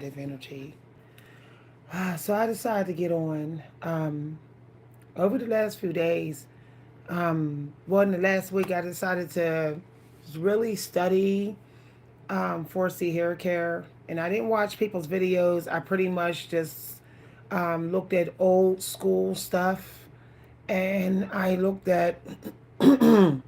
Energy. So I decided to get on over the last few days. Well, in the last week, I decided to really study 4C hair care, and I didn't watch people's videos. I pretty much just looked at old school stuff, and I looked at the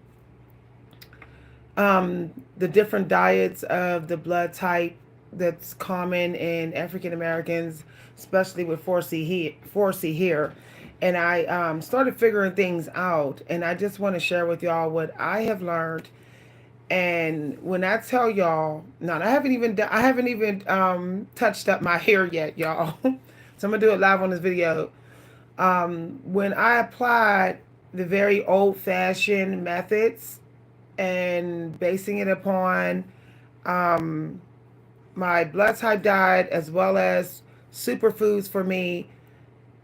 different diets of the blood type that's common in African Americans, especially with 4C here. And I started figuring things out, and I just want to share with y'all what I have learned. And when I tell y'all, no, I haven't even touched up my hair yet, y'all. So I'm gonna do it live on this video. When I applied the very old-fashioned methods and basing it upon um, my blood type diet as well as superfoods for me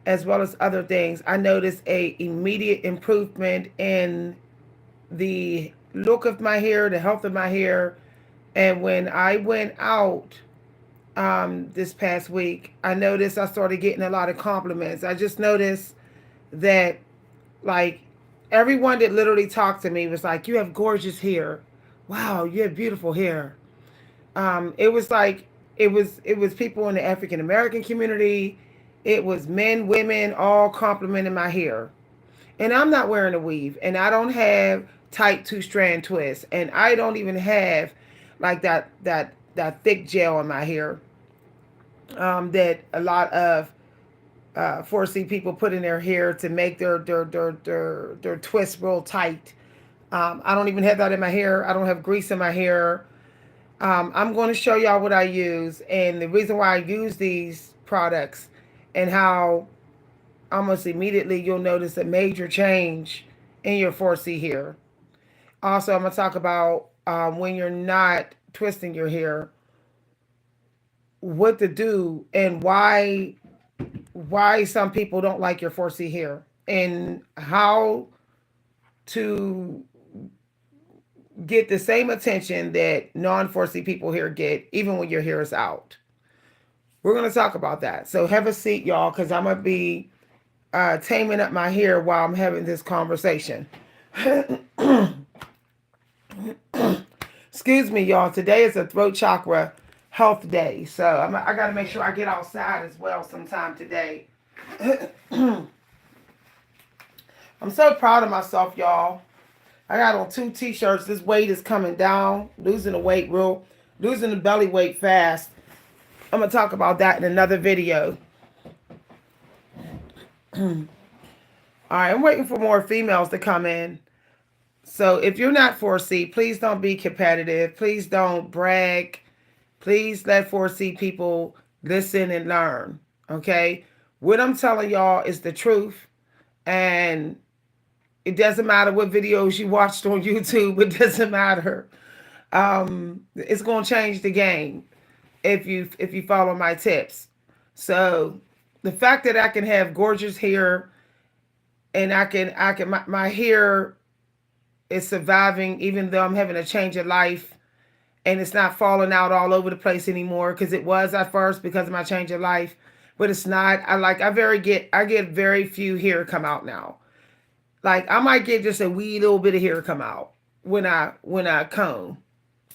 as well as other things, I noticed a immediate improvement in the look of my hair, the health of my hair. And when I went out this past week, I noticed I started getting a lot of compliments. I just noticed that, like, everyone that literally talked to me was like, "You have gorgeous hair. Wow, you have beautiful hair." It was like it was people in the African American community. It was men, women, all complimenting my hair. And I'm not wearing a weave, and I don't have tight two strand twists, and I don't even have like that thick gel in my hair that a lot of 4C people put in their hair to make their twists real tight. I don't even have that in my hair. I don't have grease in my hair. I'm going to show y'all what I use and the reason why I use these products and how almost immediately you'll notice a major change in your 4C hair. Also, I'm going to talk about when you're not twisting your hair, what to do and why some people don't like your 4C hair and how to get the same attention that non 4C people here get even when your hair is out. We're going to talk about that. So have a seat, y'all, because I'm going to be taming up my hair while I'm having this conversation. Excuse me, y'all. Today is a throat chakra health day. So I got to make sure I get outside as well sometime today. I'm so proud of myself, y'all. I got on 2 t-shirts. This weight is coming down. Losing the belly weight fast. I'm going to talk about that in another video. All right, I'm waiting for more females to come in. So if you're not 4C, please don't be competitive. Please don't brag. Please let 4C people listen and learn. Okay? What I'm telling y'all is the truth. And it doesn't matter what videos you watched on YouTube. It doesn't matter. It's going to change the game if you follow my tips. So the fact that I can have gorgeous hair and my hair is surviving even though I'm having a change of life and it's not falling out all over the place anymore because it was at first because of my change of life, but it's not. I get very few hair come out now. Like I might get just a wee little bit of hair come out when I comb.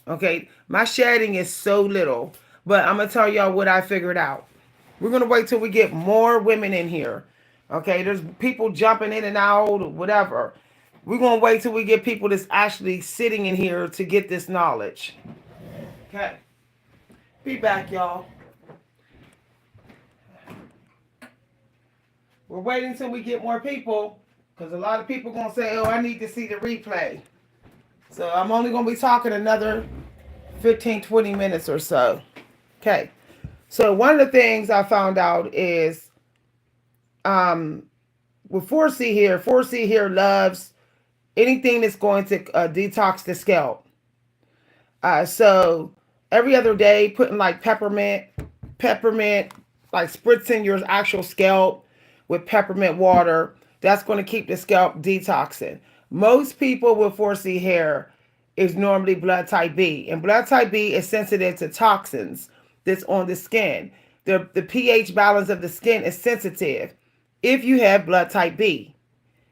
Okay, my shedding is so little, but I'm gonna tell y'all what I figured out. We're gonna wait till we get more women in here. Okay, there's people jumping in and out or whatever. We're gonna wait till we get people that's actually sitting in here to get this knowledge. Okay, be back, y'all. We're waiting till we get more people because a lot of people gonna say, "Oh, I need to see the replay." So I'm only gonna be talking another 15, 20 minutes or so. Okay. So one of the things I found out is um, with 4C here loves anything that's going to detox the scalp. So every other day, putting like peppermint, like spritzing your actual scalp with peppermint water. That's going to keep the scalp detoxing. Most people with 4C hair is normally blood type B, and blood type B is sensitive to toxins. that's on the skin. The pH balance of the skin is sensitive if you have blood type B,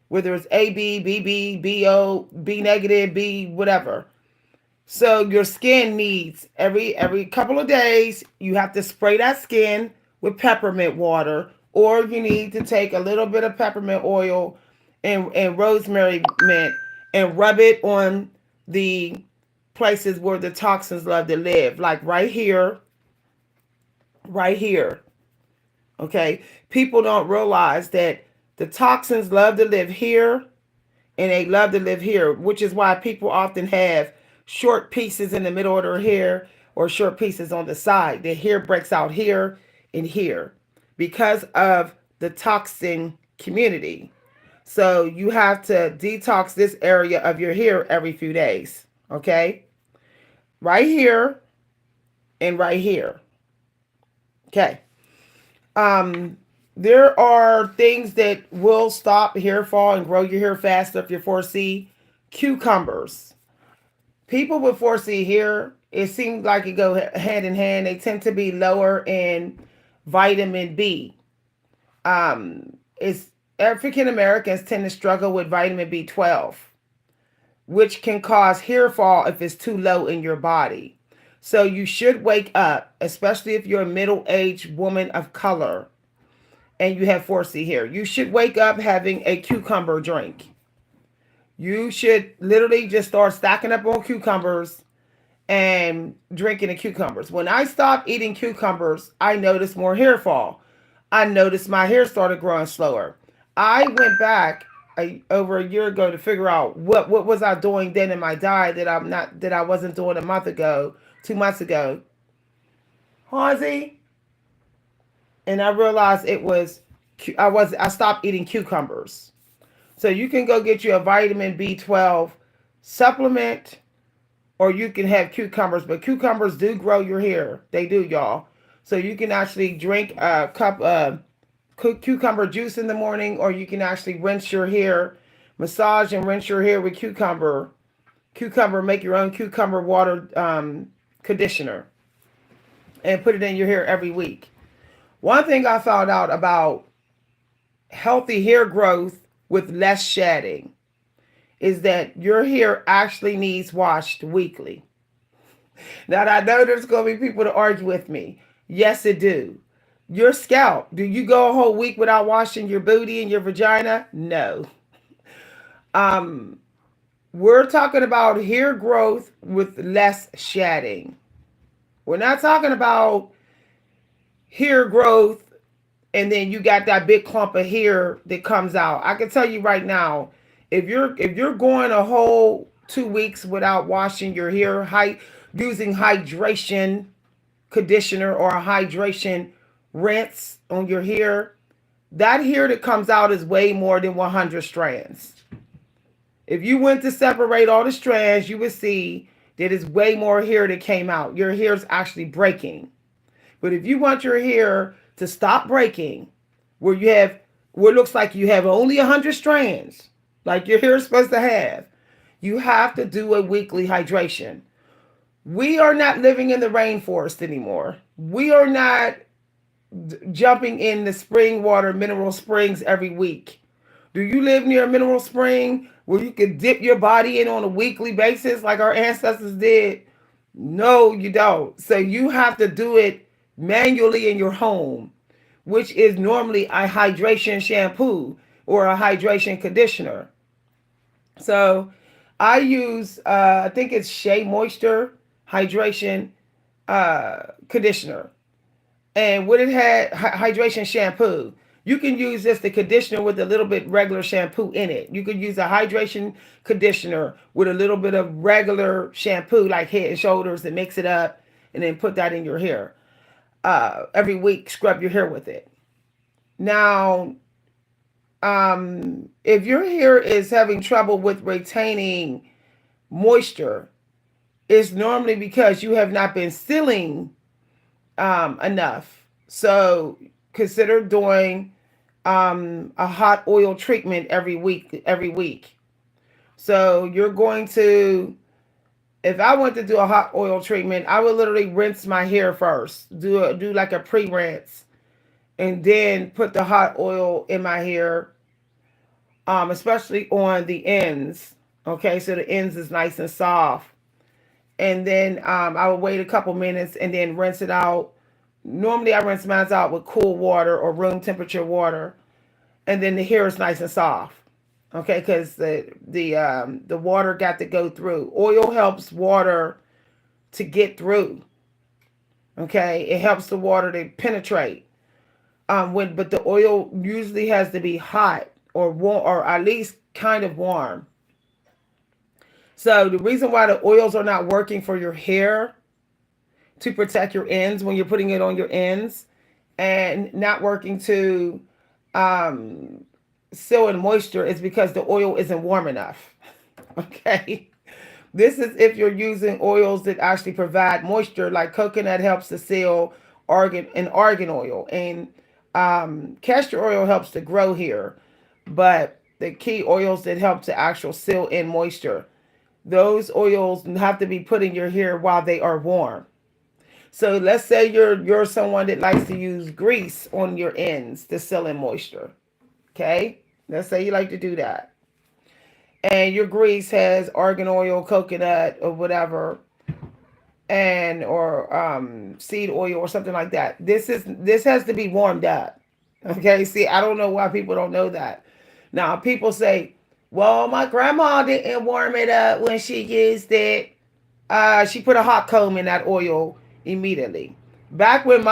whether it's AB, BB, BO, B negative, B whatever. So your skin needs every couple of days you have to spray that skin with peppermint water, or you need to take a little bit of peppermint oil and rosemary mint and rub it on the places where the toxins love to live, like right here, right here. Okay, people don't realize that the toxins love to live here and they love to live here, which is why people often have short pieces in the middle of their hair or short pieces on the side. Their hair breaks out here and here because of the toxin community. So you have to detox this area of your hair every few days. Okay, right here and right here. Okay. Um, there are things that will stop hair fall and grow your hair faster if you're 4C. Cucumbers. People with 4C hair, it seems like it go hand in hand. They tend to be lower in vitamin B. It's African Americans tend to struggle with vitamin B12, which can cause hair fall if it's too low in your body. So you should wake up, especially if you're a middle-aged woman of color and you have 4C hair. You should wake up having a cucumber drink. You should literally just start stacking up on cucumbers and drinking the cucumbers. When I stopped eating cucumbers, I noticed more hair fall. I noticed my hair started growing slower. I went back over a year ago to figure out what was I doing then in my diet that I wasn't doing a month ago, 2 months ago. Hansi, and I realized it was I stopped eating cucumbers. So you can go get you a vitamin B12 supplement, or you can have cucumbers. But cucumbers do grow your hair. They do, y'all. So you can actually drink a cup of cucumber juice in the morning, or you can actually rinse your hair, massage and rinse your hair with cucumber. Make your own cucumber water conditioner and put it in your hair every week. One thing I found out about healthy hair growth with less shedding is that your hair actually needs washed weekly. Now, I know there's going to be people to argue with me. Yes, it do. Your scalp, do you go a whole week without washing your booty and your vagina? No. Um, we're talking about hair growth with less shedding. We're not talking about hair growth and then you got that big clump of hair that comes out. I can tell you right now, if you're going a whole 2 weeks without washing your hair, using hydration conditioner or a hydration rinse on your hair, that hair that comes out is way more than 100 strands. If you went to separate all the strands, you would see that it's way more hair that came out. Your hair is actually breaking. But if you want your hair to stop breaking, where it looks like you have only 100 strands, like your hair is supposed to have, you have to do a weekly hydration. We are not living in the rainforest anymore. We are not jumping in the spring water, mineral springs every week. Do you live near a mineral spring where you could dip your body in on a weekly basis like our ancestors did? No, you don't. So you have to do it manually in your home, which is normally a hydration shampoo or a hydration conditioner. So I use, I think it's Shea Moisture Hydration Conditioner. And what it had, hydration shampoo. You can use this, the conditioner, with a little bit regular shampoo in it. You could use a hydration conditioner with a little bit of regular shampoo, like Head and Shoulders, and mix it up and then put that in your hair. Every week, scrub your hair with it. Now, if your hair is having trouble with retaining moisture, it's normally because you have not been sealing enough. So consider doing a hot oil treatment every week. So you're going to If I went to do a hot oil treatment, I would literally rinse my hair first, do like a pre-rinse, and then put the hot oil in my hair, especially on the ends. Okay, so the ends is nice and soft, and then I would wait a couple minutes and then rinse it out. Normally, I rinse mine out with cool water or room temperature water, and then the hair is nice and soft. Okay, because the water got to go through. Oil helps water to get through. Okay, it helps the water to penetrate. But the oil usually has to be hot or warm, or at least kind of warm. So the reason why the oils are not working for your hair to protect your ends when you're putting it on your ends, and not working to um, seal in moisture, is because the oil isn't warm enough. Okay. This is if you're using oils that actually provide moisture, like coconut helps to seal argan oil, and castor oil helps to grow here. But the key oils that help to actual seal in moisture, those oils have to be put in your hair while they are warm. So let's say you're someone that likes to use grease on your ends to seal in moisture. Okay, let's say you like to do that, and your grease has argan oil, coconut, or whatever, and or seed oil or something like that. This has to be warmed up. Okay, see, I don't know why people don't know that. Now people say, "Well, my grandma didn't warm it up when she used it. She put a hot comb in that oil immediately." Back when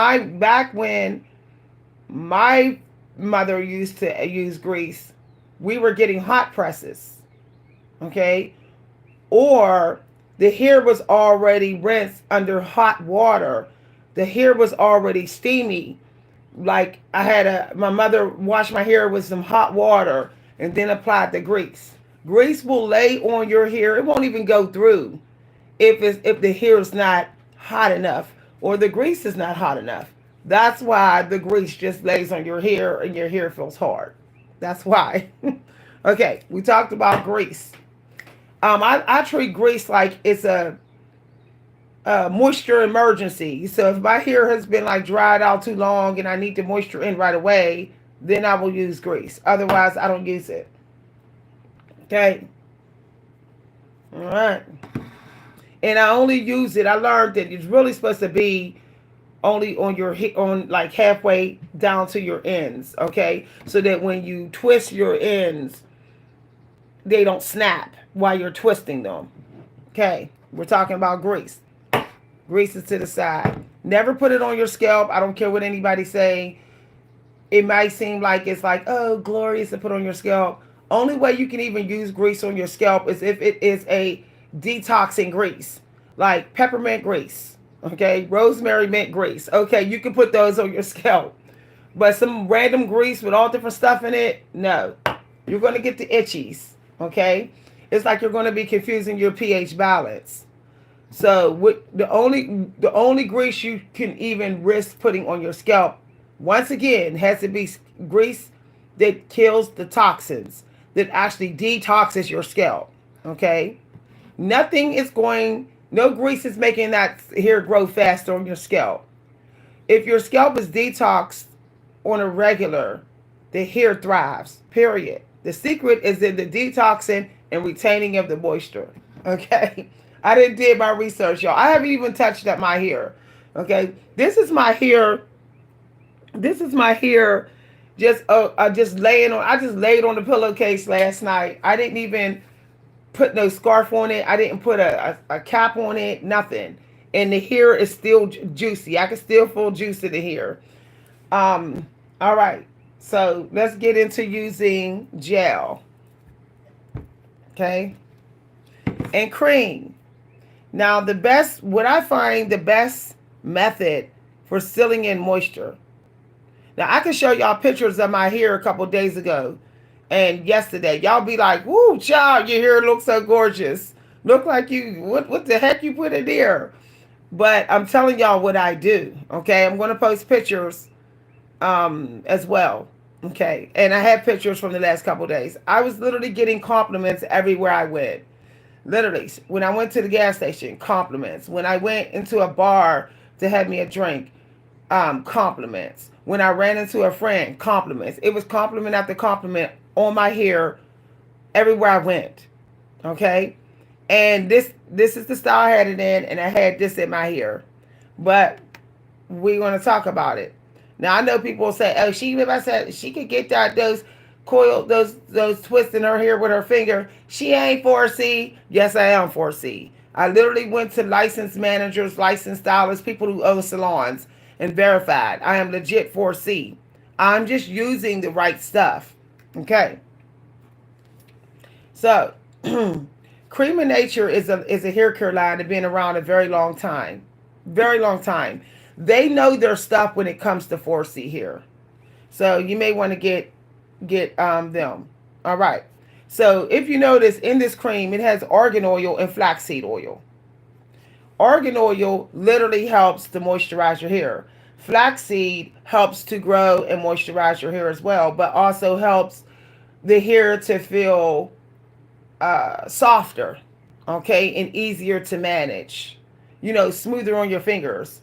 my mother used to use grease, we were getting hot presses. Okay, or the hair was already rinsed under hot water. The hair was already steamy. Like my mother washed my hair with some hot water and then applied the grease. Grease will lay on your hair. It won't even go through if the hair is not hot enough or the grease is not hot enough. That's why the grease just lays on your hair and your hair feels hard. That's why. Okay, we talked about grease. I treat grease like it's a moisture emergency. So if my hair has been like dried out too long and I need the moisture in right away, then I will use grease. Otherwise, I don't use it. Okay. All right. And I only use it. I learned that it's really supposed to be only on like halfway down to your ends. Okay. So that when you twist your ends, they don't snap while you're twisting them. Okay. We're talking about grease. Grease it to the side. Never put it on your scalp. I don't care what anybody say. It might seem like it's like, oh, glorious to put on your scalp. Only way you can even use grease on your scalp is if it is a detoxing grease, like peppermint grease, okay, rosemary mint grease. Okay, you can put those on your scalp. But some random grease with all different stuff in it, no. You're going to get the itchies, okay? It's like you're going to be confusing your pH balance. So the only grease you can even risk putting on your scalp, once again, has to be grease that kills the toxins, that actually detoxes your scalp. Okay? No grease is making that hair grow faster on your scalp. If your scalp is detoxed on a regular, the hair thrives. Period. The secret is in the detoxing and retaining of the moisture. Okay? I didn't did my research, y'all. I haven't even touched up my hair. Okay? This is my hair. This is my hair. I just laid on the pillowcase last night. I didn't even put no scarf on it. I didn't put a cap on it. Nothing. And the hair is still juicy. I can still feel juice in the hair. All right. So let's get into using gel. Okay. And cream. Now what I find the best method for sealing in moisture. Now I can show y'all pictures of my hair a couple days ago and yesterday. Y'all be like, "Woo, child, your hair looks so gorgeous. Look like what the heck you put in there?" But I'm telling y'all what I do. Okay, I'm going to post pictures as well. Okay, and I had pictures from the last couple days. I was literally getting compliments everywhere I went. Literally, when I went to the gas station, compliments. When I went into a bar to have me a drink, compliments. When I ran into a friend, compliments. It was compliment after compliment on my hair everywhere I went. Okay, and this is the style I had it in, and I had this in my hair. But we're going to talk about it. Now I know people will say, "Oh, she," if I said she could get that those coil those twists in her hair with her finger. She ain't 4C. Yes, I am 4C. I literally went to licensed managers, licensed stylists, people who own salons, and verified I am legit 4C. I'm just using the right stuff. Okay, so Cream of Nature is a hair care line that's been around a very long time, very long time. They know their stuff when it comes to 4C hair. So you may want to get them. All right. So if you notice in this cream, it has argan oil and flaxseed oil. Argan oil literally helps to moisturize your hair. Flaxseed helps to grow and moisturize your hair as well, but also helps the hair to feel softer, okay, and easier to manage. Smoother on your fingers.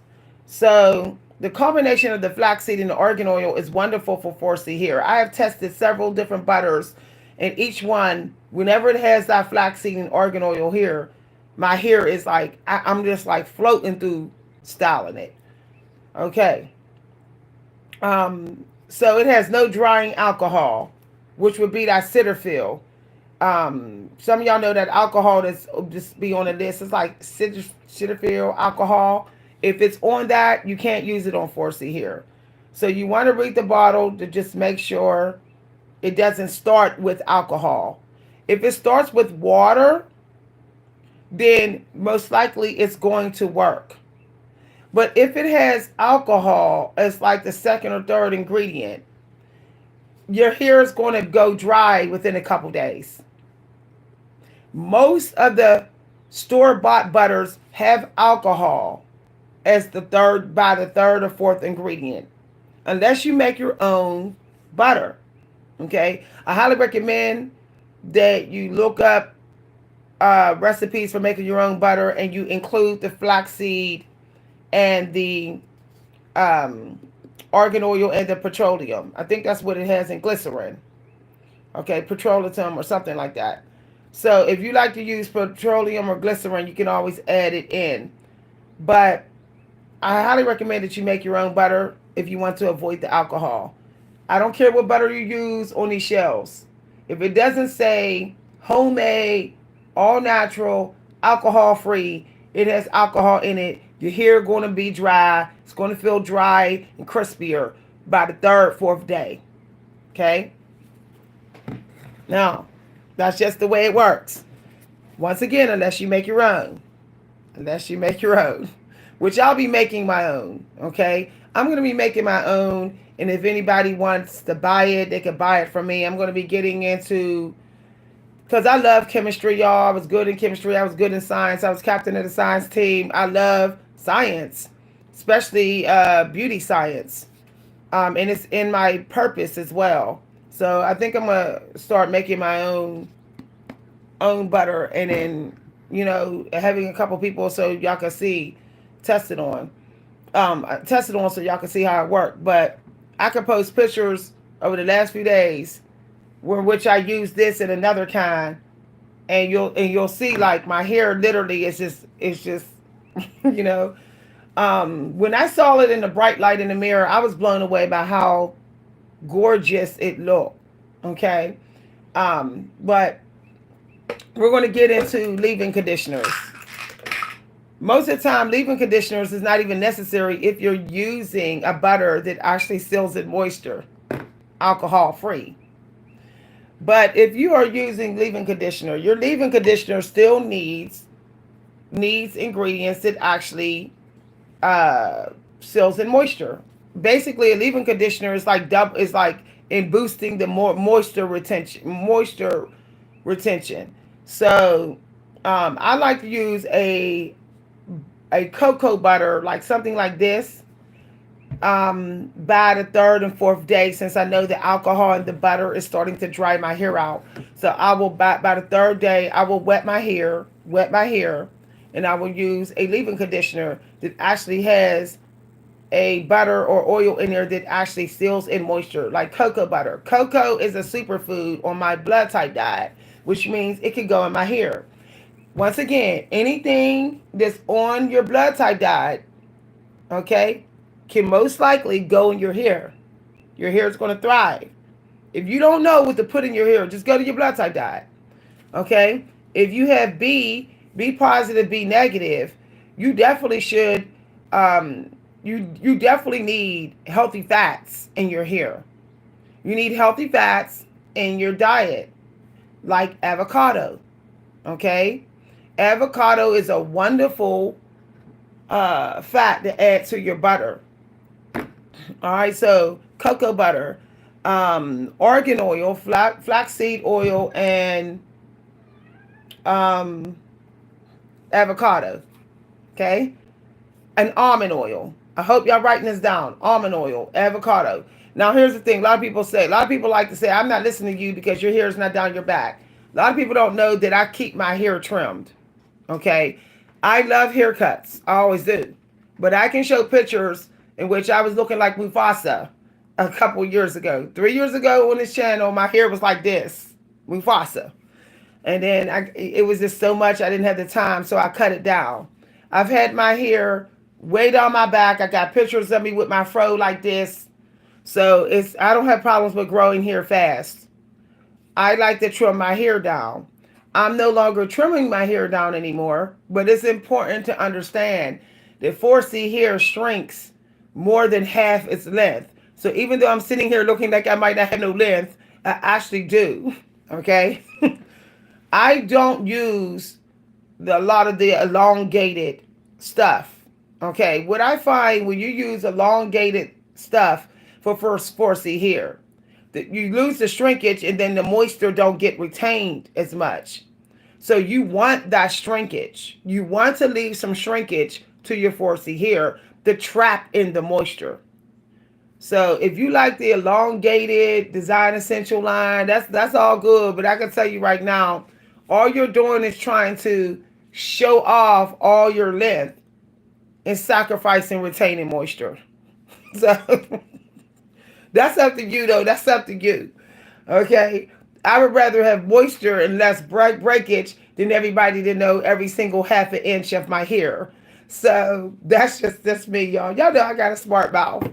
So the combination of the flaxseed and the argan oil is wonderful for 4C hair. I have tested several different butters, and each one, whenever it has that flaxseed and argan oil here, my hair is like, I'm just like floating through styling it. Okay. So it has no drying alcohol, which would be that Cetaphil. Some of y'all know that alcohol that's just be on the list. It's like Cetaphil alcohol. If it's on that, you can't use it on 4C here. So you want to read the bottle to just make sure it doesn't start with alcohol. If it starts with water, then most likely it's going to work. But if it has alcohol as like the second or third ingredient, your hair is going to go dry within a couple days. Most of the store-bought butters have alcohol as the third or fourth ingredient, unless you make your own butter. Okay, I highly recommend that you look up recipes for making your own butter, and you include the flaxseed and the argan oil and the petroleum. I think that's what it has in glycerin. Okay, petroleum or something like that. So if you like to use petroleum or glycerin, you can always add it in. But I highly recommend that you make your own butter if you want to avoid the alcohol. I don't care what butter you use on these shelves. If it doesn't say homemade, all natural, alcohol free, it has alcohol in it, your hair going to be dry. It's going to feel dry and crispier by the third, fourth day. Okay? Now, that's just the way it works. Once again, unless you make your own. Unless you make your own. Which I'll be making my own. Okay? I'm going to be making my own. And if anybody wants to buy it, they can buy it from me. I'm going to be getting into... Because I love chemistry, y'all. I was good in chemistry. I was good in science. I was captain of the science team. I love science. Especially beauty science. And it's in my purpose as well. So I think I'm going to start making my own butter, and then, having a couple people so y'all can see, test it on so y'all can see how it worked. But I can post pictures over the last few days which I use this and another kind, and you'll see like my hair literally is just when I saw it in the bright light in the mirror, I was blown away by how gorgeous it looked. Okay. But we're going to get into leave-in conditioners. Most of the time, leave-in conditioners is not even necessary if you're using a butter that actually seals in moisture, alcohol free. But if you are using leave-in conditioner, your leave-in conditioner still needs ingredients that actually seals in moisture. Basically, a leave-in conditioner is like in boosting the moisture retention. So I like to use a cocoa butter, like something like this, by the third and fourth day, since I know the alcohol in the butter is starting to dry my hair out. So I will by the third day, I will wet my hair wet my hair, and I will use a leave-in conditioner that actually has a butter or oil in there that actually seals in moisture, like cocoa butter. Cocoa is a superfood on my blood type diet, which means it can go in my hair. Once again, anything that's on your blood type diet, okay, can most likely go in your hair. Your hair is going to thrive. If you don't know what to put in your hair, just go to your blood type diet. Okay? If you have B positive, B negative, you definitely should you definitely need healthy fats in your hair. You need healthy fats in your diet, like avocado. Okay? Avocado is a wonderful fat to add to your butter. All right, so cocoa butter, argan oil, flaxseed oil, and um, avocado. Okay, and almond oil. I hope y'all writing this down. Almond oil, avocado. Now here's the thing. A lot of people like to say, I'm not listening to you because your hair is not down your back. A lot of people don't know that I keep my hair trimmed. Okay, I love haircuts. I always do. But I can show pictures in which I was looking like Mufasa a couple years ago. 3 years ago on this channel, my hair was like this, Mufasa. And then it was just so much I didn't have the time, so I cut it down. I've had my hair way down my back. I got pictures of me with my fro like this. So I don't have problems with growing hair fast. I like to trim my hair down. I'm no longer trimming my hair down anymore, but it's important to understand that 4C hair shrinks more than half its length. So even though I'm sitting here looking like I might not have no length, I actually do. Okay? I don't use a lot of the elongated stuff. Okay? What I find when you use elongated stuff for 4C hair, that you lose the shrinkage and then the moisture don't get retained as much. So you want that shrinkage. You want to leave some shrinkage to your 4C hair to trap in the moisture. So if you like the elongated Design Essential line, that's all good. But I can tell you right now, all you're doing is trying to show off all your length and sacrificing retaining moisture. So that's up to you, though. That's up to you. Okay? I would rather have moisture and less breakage than everybody to know every single half an inch of my hair. So that's me, y'all. Y'all know I got a smart mouth.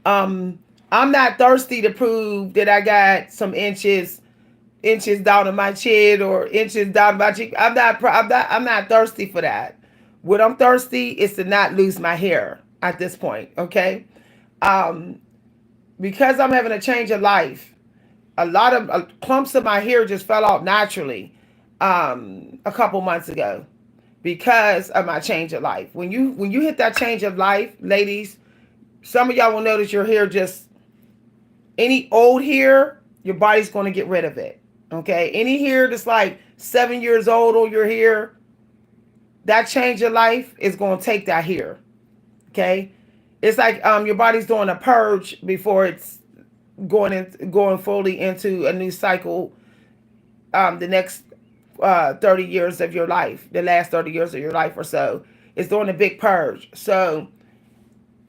I'm not thirsty to prove that I got some inches down in my chin or inches down my cheek. I'm not thirsty for that. What I'm thirsty is to not lose my hair at this point. Okay, because I'm having a change of life. A lot of clumps of my hair just fell out naturally a couple months ago because of my change of life. When you hit that change of life, ladies, some of y'all will notice your hair just, any old hair, your body's going to get rid of it. Okay? Any hair that's like 7 years old on your hair, that change of life is going to take that hair. Okay? It's like your body's doing a purge before it's going fully into a new cycle. The next 30 years of your life, the last 30 years of your life or so, is doing a big purge. So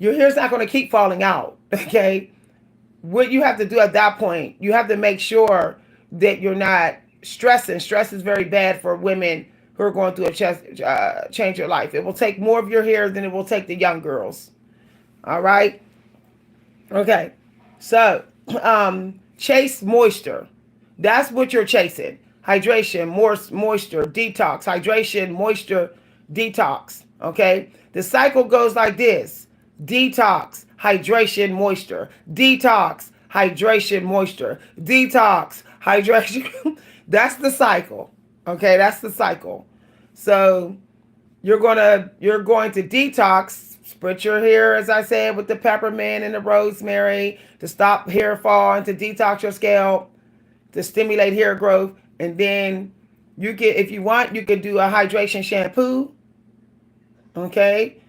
your hair's not going to keep falling out. Okay, what you have to do at that point, you have to make sure that you're not stressing. Stress is very bad for women who are going through a change your life. It will take more of your hair than it will take the young girls. All right. Okay. So chase moisture. That's what you're chasing. Hydration, more moisture, detox. Hydration, moisture, detox. Okay. The cycle goes like this: detox, hydration, moisture, detox, hydration, moisture, detox, hydration. That's the cycle. Okay, that's the cycle. So you're going to detox, spritz your hair, as I said, with the peppermint and the rosemary to stop hair fall and to detox your scalp, to stimulate hair growth. And then if you want, you can do a hydration shampoo. Okay.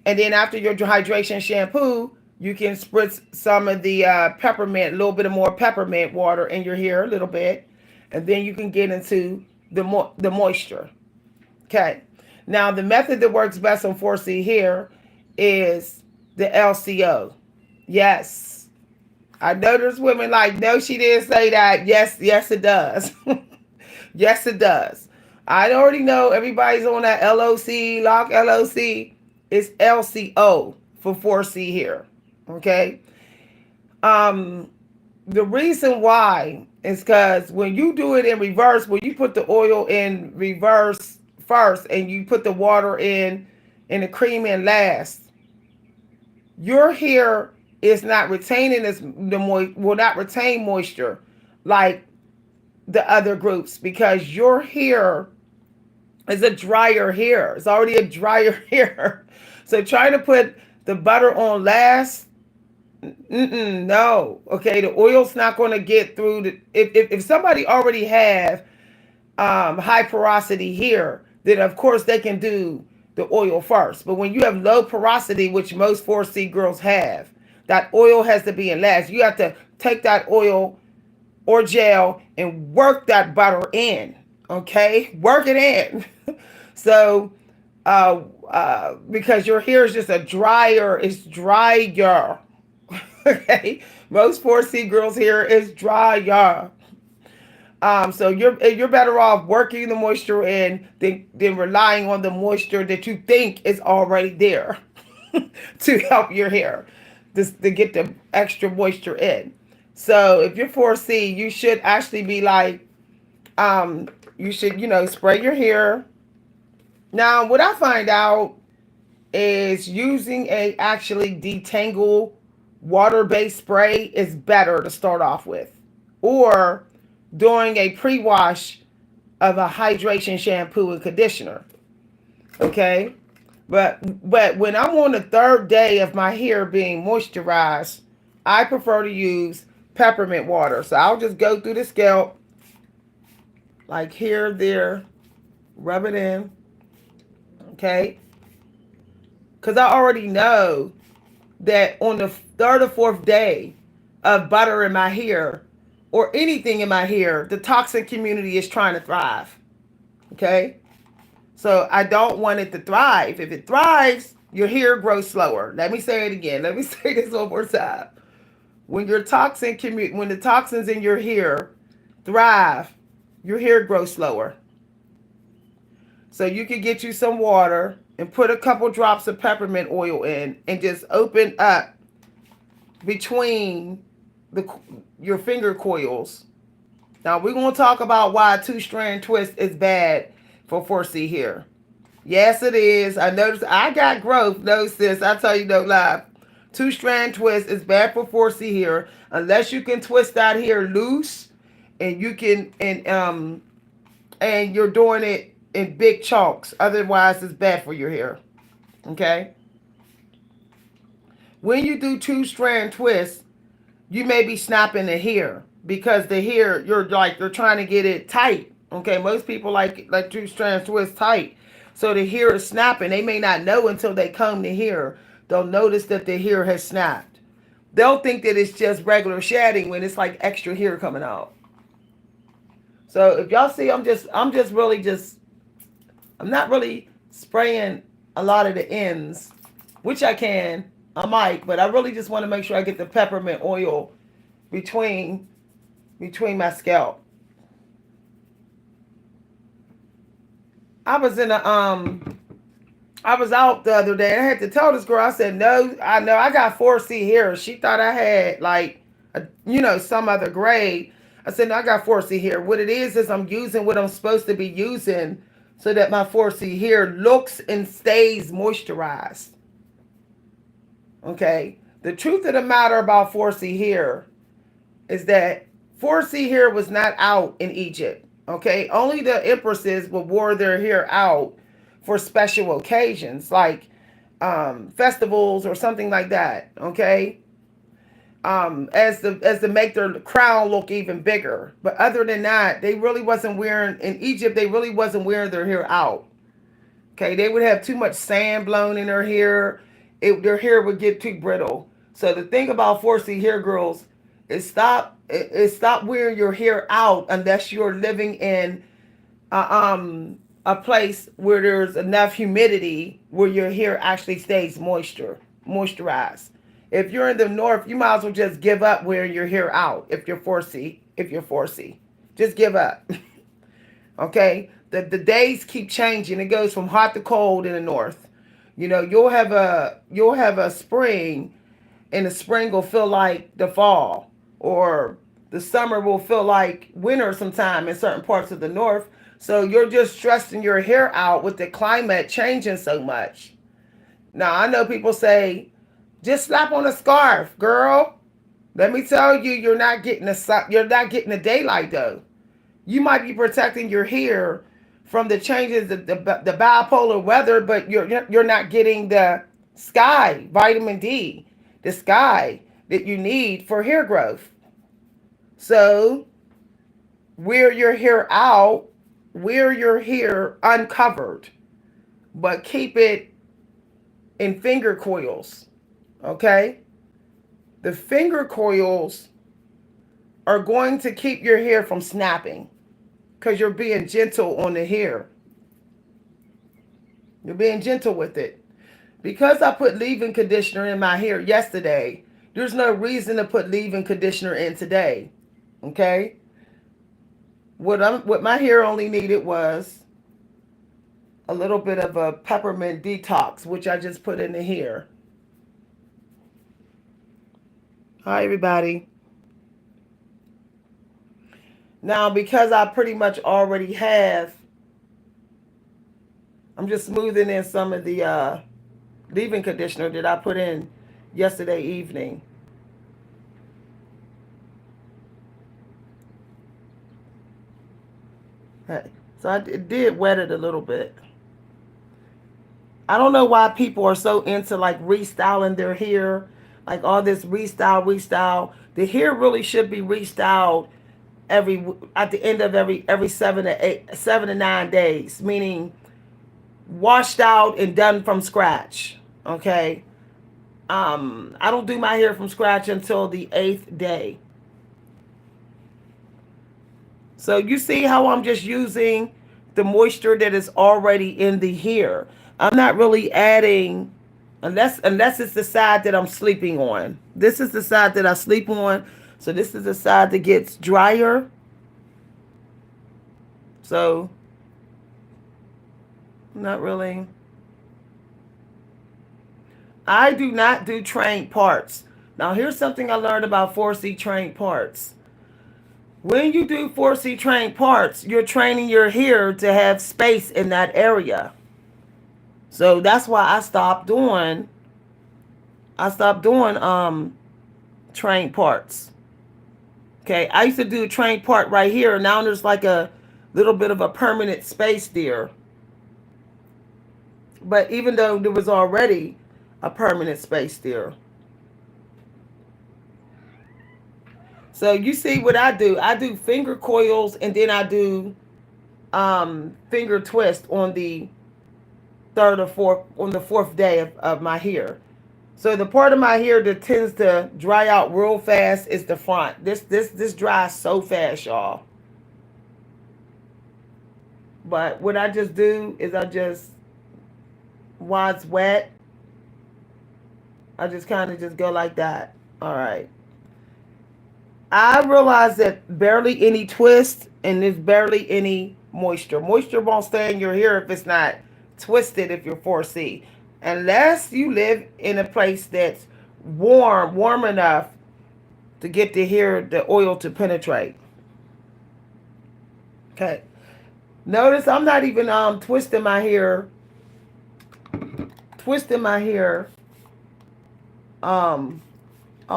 And then after your hydration shampoo, you can spritz some of the peppermint, a little bit of more peppermint water in your hair, a little bit. And then you can get into the moisture. Okay. Now the method that works best on 4C hair is the LCO. Yes. I know there's women like, no, she didn't say that. Yes, yes, it does. Yes, it does. I already know everybody's on that LOC, lock LOC. It's LCO for 4C here. Okay. Um, the reason why is because when you do it in reverse, when you put the oil in reverse first and you put the water in and the cream in last, your hair is not retaining will not retain moisture like the other groups, because your hair is a drier hair. It's already a drier hair. So trying to put the butter on last, no. Okay, the oil's not going to get through the. If somebody already have high porosity hair, then of course they can do the oil first. But when you have low porosity, which most 4C girls have, that oil has to be in last. You have to take that oil or gel and work that butter in. Okay, work it in. So, because your hair is just it's drier. Okay, most 4C girls' hair is drier. So you're better off working the moisture in than relying on the moisture that you think is already there to help your hair, to get the extra moisture in. So if you're 4C, you should actually be like, you should, spray your hair. Now, what I find out is using a actually detangle water-based spray is better to start off with, or doing a pre-wash of a hydration shampoo and conditioner. Okay, but when I'm on the third day of my hair being moisturized, I prefer to use peppermint water. So I'll just go through the scalp, like here, there, rub it in. Okay, because I already know that on the third or fourth day of butter in my hair or anything in my hair, the toxin community is trying to thrive. Okay, so I don't want it to thrive. If it thrives, your hair grows slower. Let me say it again. Let me say this one more time. When the toxins in your hair thrive, your hair grows slower. So you can get you some water and put a couple drops of peppermint oil in and just open up between your finger coils. Now we're going to talk about why a two-strand twist is bad for 4C hair. Yes, it is. I noticed I got growth. No, sis, I tell you no lie. Two-strand twist is bad for 4C hair unless you can twist that hair loose and you can and you're doing it in big chunks. Otherwise, it's bad for your hair. Okay? When you do two-strand twists, you may be snapping the hair because the hair, you're trying to get it tight. Okay? Most people like two-strand twists tight. So the hair is snapping. They may not know until they comb the hair. They'll notice that the hair has snapped. They'll think that it's just regular shedding when it's like extra hair coming out. So if y'all see, I'm not really spraying a lot of the ends, which I might, but I really just want to make sure I get the peppermint oil between my scalp. I was out the other day and I had to tell this girl, I said, no, I know I got 4C hair. She thought I had some other grade. I said, no, I got 4C hair. What it is I'm using what I'm supposed to be using so that my 4C hair looks and stays moisturized. Okay. The truth of the matter about 4C hair is that 4C hair was not out in Egypt. Okay. Only the empresses wore their hair out for special occasions like festivals or something like that. Okay. As to make their crown look even bigger. But other than that, they really wasn't wearing, in Egypt, they really wasn't wearing their hair out. Okay, they would have too much sand blown in their hair. Their hair would get too brittle. So the thing about 4C hair girls is stop wearing your hair out unless you're living in a place where there's enough humidity where your hair actually stays moisturized. If you're in the north, you might as well just give up wearing your hair out if you're 4C. If you're 4C, just give up. Okay, the days keep changing. It goes from hot to cold in the north. You know, you'll have a spring, and the spring will feel like the fall, or the summer will feel like winter sometime in certain parts of the north. So you're just stressing your hair out with the climate changing so much. Now I know people say, just slap on a scarf, girl. Let me tell you, you're not getting the daylight though. You might be protecting your hair from the changes of the bipolar weather, but you're not getting the sky vitamin D, the sky that you need for hair growth. So wear your hair out, wear your hair uncovered, but keep it in finger coils. Okay, the finger coils are going to keep your hair from snapping because you're being gentle on the hair. You're being gentle with it. Because I put leave-in conditioner in my hair yesterday, there's no reason to put leave-in conditioner in today. Okay? What my hair only needed was a little bit of a peppermint detox, which I just put in the hair. Hi, everybody. Now, because I pretty much already have, I'm just smoothing in some of the leave-in conditioner that I put in yesterday evening. So I did wet it a little bit. I don't know why people are so into like restyling their hair, like all this restyle. The hair really should be restyled every at the end of every 7 to 9 days, meaning washed out and done from scratch. Okay. I don't do my hair from scratch until the 8th day. So you see how I'm just using the moisture that is already in the hair. I'm not really adding, unless it's the side that I'm sleeping on. This is the side that I sleep on. So this is the side that gets drier. So not really. I do not do trained parts. Now here's something I learned about 4C trained parts. When you do 4C trained parts, you're training your hair to have space in that area. So that's why I stopped doing trained parts. Okay, I used to do a trained part right here. Now there's like a little bit of a permanent space there. But even though there was already a permanent space there. So you see what I do. I do finger coils, and then I do finger twist on the fourth day of my hair. So the part of my hair that tends to dry out real fast is the front. This dries so fast, y'all. But what I just do is while it's wet, I just kind of just go like that. All right. I realize that barely any twist and there's barely any moisture. Moisture won't stay in your hair if it's not twisted if you're 4C. Unless you live in a place that's warm enough to get the oil to penetrate. Okay. Notice I'm not even twisting my hair. I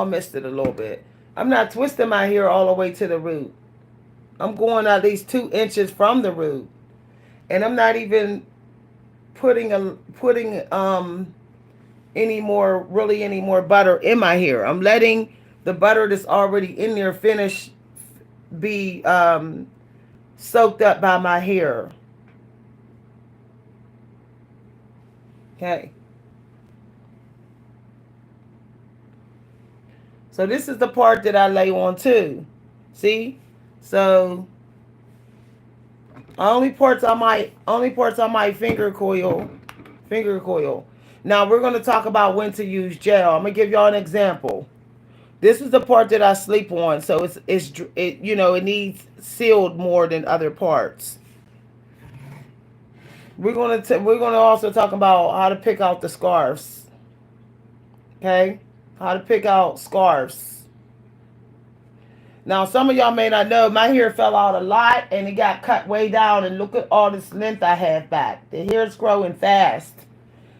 missed it a little bit. I'm not twisting my hair all the way to the root. I'm going at least 2 inches from the root, and I'm not even putting any more butter in my hair. I'm letting the butter that's already in there be soaked up by my hair. Okay. So this is the part that I lay on too. See? So Only parts on my finger coil. Finger coil. Now we're gonna talk about when to use gel. I'm gonna give y'all an example. This is the part that I sleep on, so it needs sealed more than other parts. We're gonna also talk about how to pick out the scarves. Okay, how to pick out scarves. Now some of y'all may not know my hair fell out a lot and it got cut way down, and look at all this length I have back. The hair is growing fast.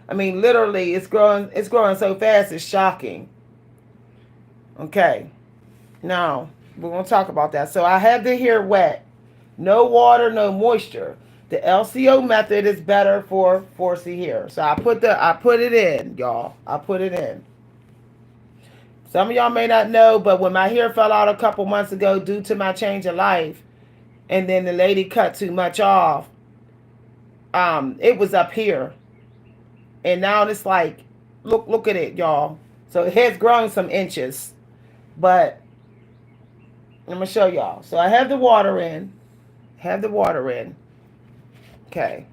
I mean, literally, it's growing. It's growing so fast, it's shocking. Okay, now we're gonna talk about that. So I have the hair wet, no water, no moisture. The LCO method is better for 4C hair. So I put it in, y'all. I put it in. Some of y'all may not know, but when my hair fell out a couple months ago due to my change of life, and then the lady cut too much off, it was up here, and now it's like, look at it, y'all. So it has grown some inches, but I'm gonna show y'all. So I have the water in. Have the water in. Okay.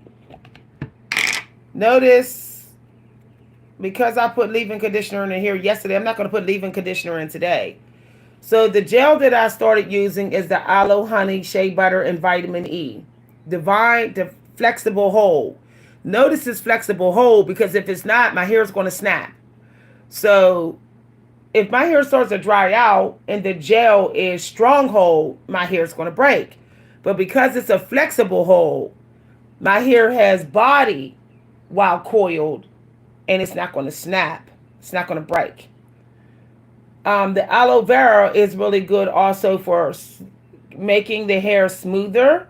Notice, because I put leave-in conditioner in here yesterday, I'm not going to put leave-in conditioner in today. So the gel that I started using is the Aloe Honey Shea Butter and Vitamin E. The flexible hold. Notice this flexible hold, because if it's not, my hair is going to snap. So if my hair starts to dry out and the gel is strong hold, my hair is going to break. But because it's a flexible hold, my hair has body while coiled, and it's not going to snap. It's not going to break. The aloe vera is really good also for making the hair smoother.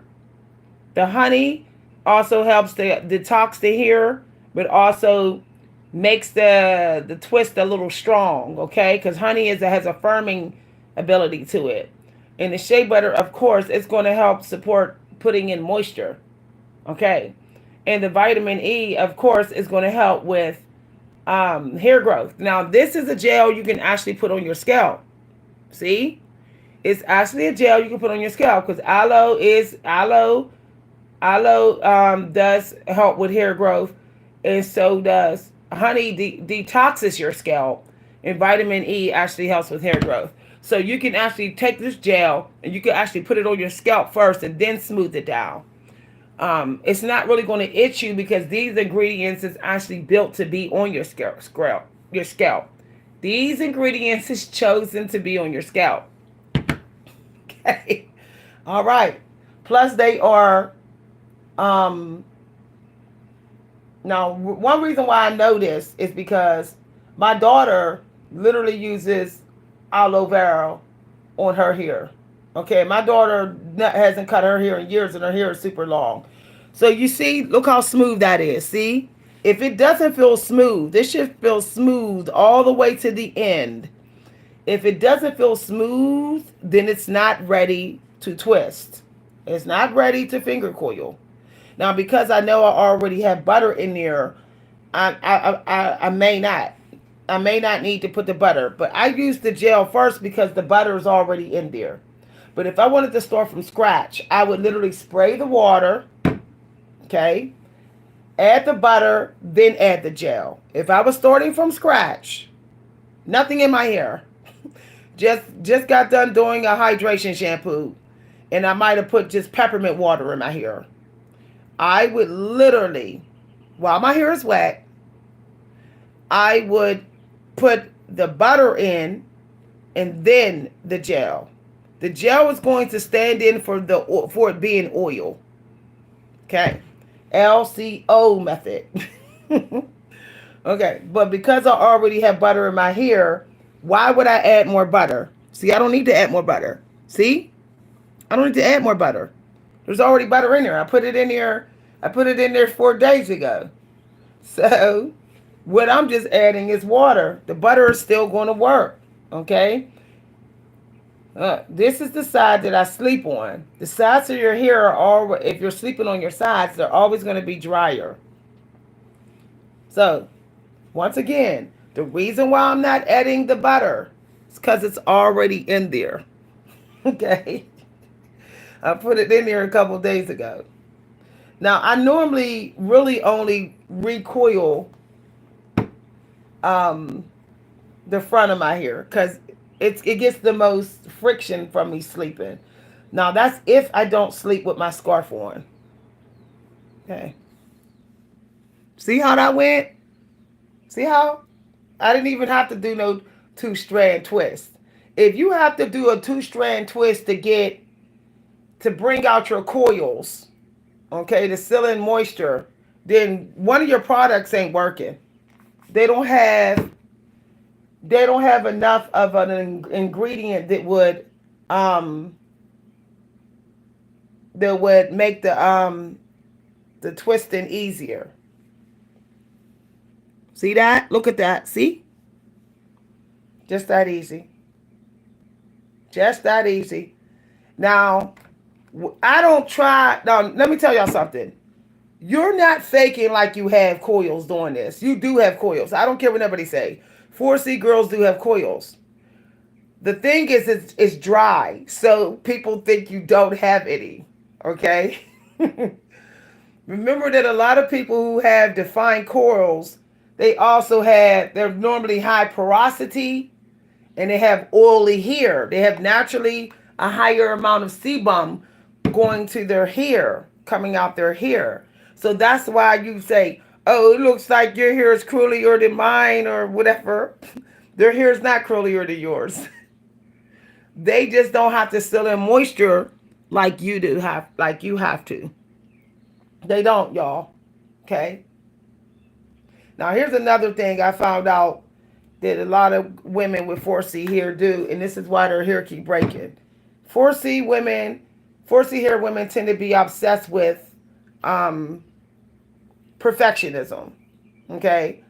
The honey also helps to detox the hair, but also makes the twist a little strong, okay? Because honey has a firming ability to it. And the shea butter, of course, is going to help support putting in moisture, okay? And the vitamin E, of course, is going to help with hair growth. Now, this is a gel you can actually put on your scalp. See? It's actually a gel you can put on your scalp, because aloe does help with hair growth, and so does honey. Detoxes your scalp, and vitamin E actually helps with hair growth. So you can actually take this gel and you can actually put it on your scalp first and then smooth it down. It's not really going to itch you, because these ingredients is actually built to be on your scalp. Your scalp. These ingredients is chosen to be on your scalp. Okay. All right. Plus they are, now one reason why I know this is because my daughter literally uses aloe vera on her hair. Okay, my daughter hasn't cut her hair in years, and her hair is super long. So you see, look how smooth that is. See? If it doesn't feel smooth, this should feel smooth all the way to the end. If it doesn't feel smooth, then it's not ready to twist. It's not ready to finger coil. Now, because I know I already have butter in there, I may not. I may not need to put the butter, but I use the gel first because the butter is already in there. But if I wanted to start from scratch, I would literally spray the water, okay, add the butter, then add the gel. If I was starting from scratch, nothing in my hair, just got done doing a hydration shampoo, and I might have put just peppermint water in my hair, I would literally, while my hair is wet, I would put the butter in and then the gel. The gel is going to stand in for it being oil. Okay. LCO method. Okay. But because I already have butter in my hair, why would I add more butter? See, I don't need to add more butter. See? I don't need to add more butter. There's already butter in there. I put it in there 4 days ago. So what I'm just adding is water. The butter is still going to work. Okay. This is the side that I sleep on. The sides of your hair are always, if you're sleeping on your sides, they're always going to be drier. So, once again, the reason why I'm not adding the butter is because it's already in there. Okay. I put it in there a couple days ago. Now I normally really only recoil um, the front of my hair because it gets the most friction from me sleeping. Now that's if I don't sleep with my scarf on. Okay. See how that went? See how? I didn't even have to do no two-strand twist. If you have to do a two-strand twist to bring out your coils, okay, to seal in moisture, then one of your products ain't working. They don't have they don't have enough of an ingredient um that would make the twisting easier. See that? Look at that. See? Just that easy. Just that easy. Now, I don't try. Now, let me tell y'all something. You're not faking like you have coils doing this. You do have coils. I don't care what anybody say. 4C girls do have coils. The thing is, it's dry, so people think you don't have any. Okay. Remember that a lot of people who have defined coils, they're normally high porosity and they have oily hair. They have naturally a higher amount of sebum going to their hair, coming out their hair. So that's why you say, oh, it looks like your hair is curlier than mine or whatever. Their hair is not curlier than yours. They just don't have to seal in moisture like you have to. They don't, y'all. Okay? Now here's another thing I found out that a lot of women with 4C hair do, and this is why their hair keep breaking. 4C women, 4C hair women tend to be obsessed with um, perfectionism. Okay?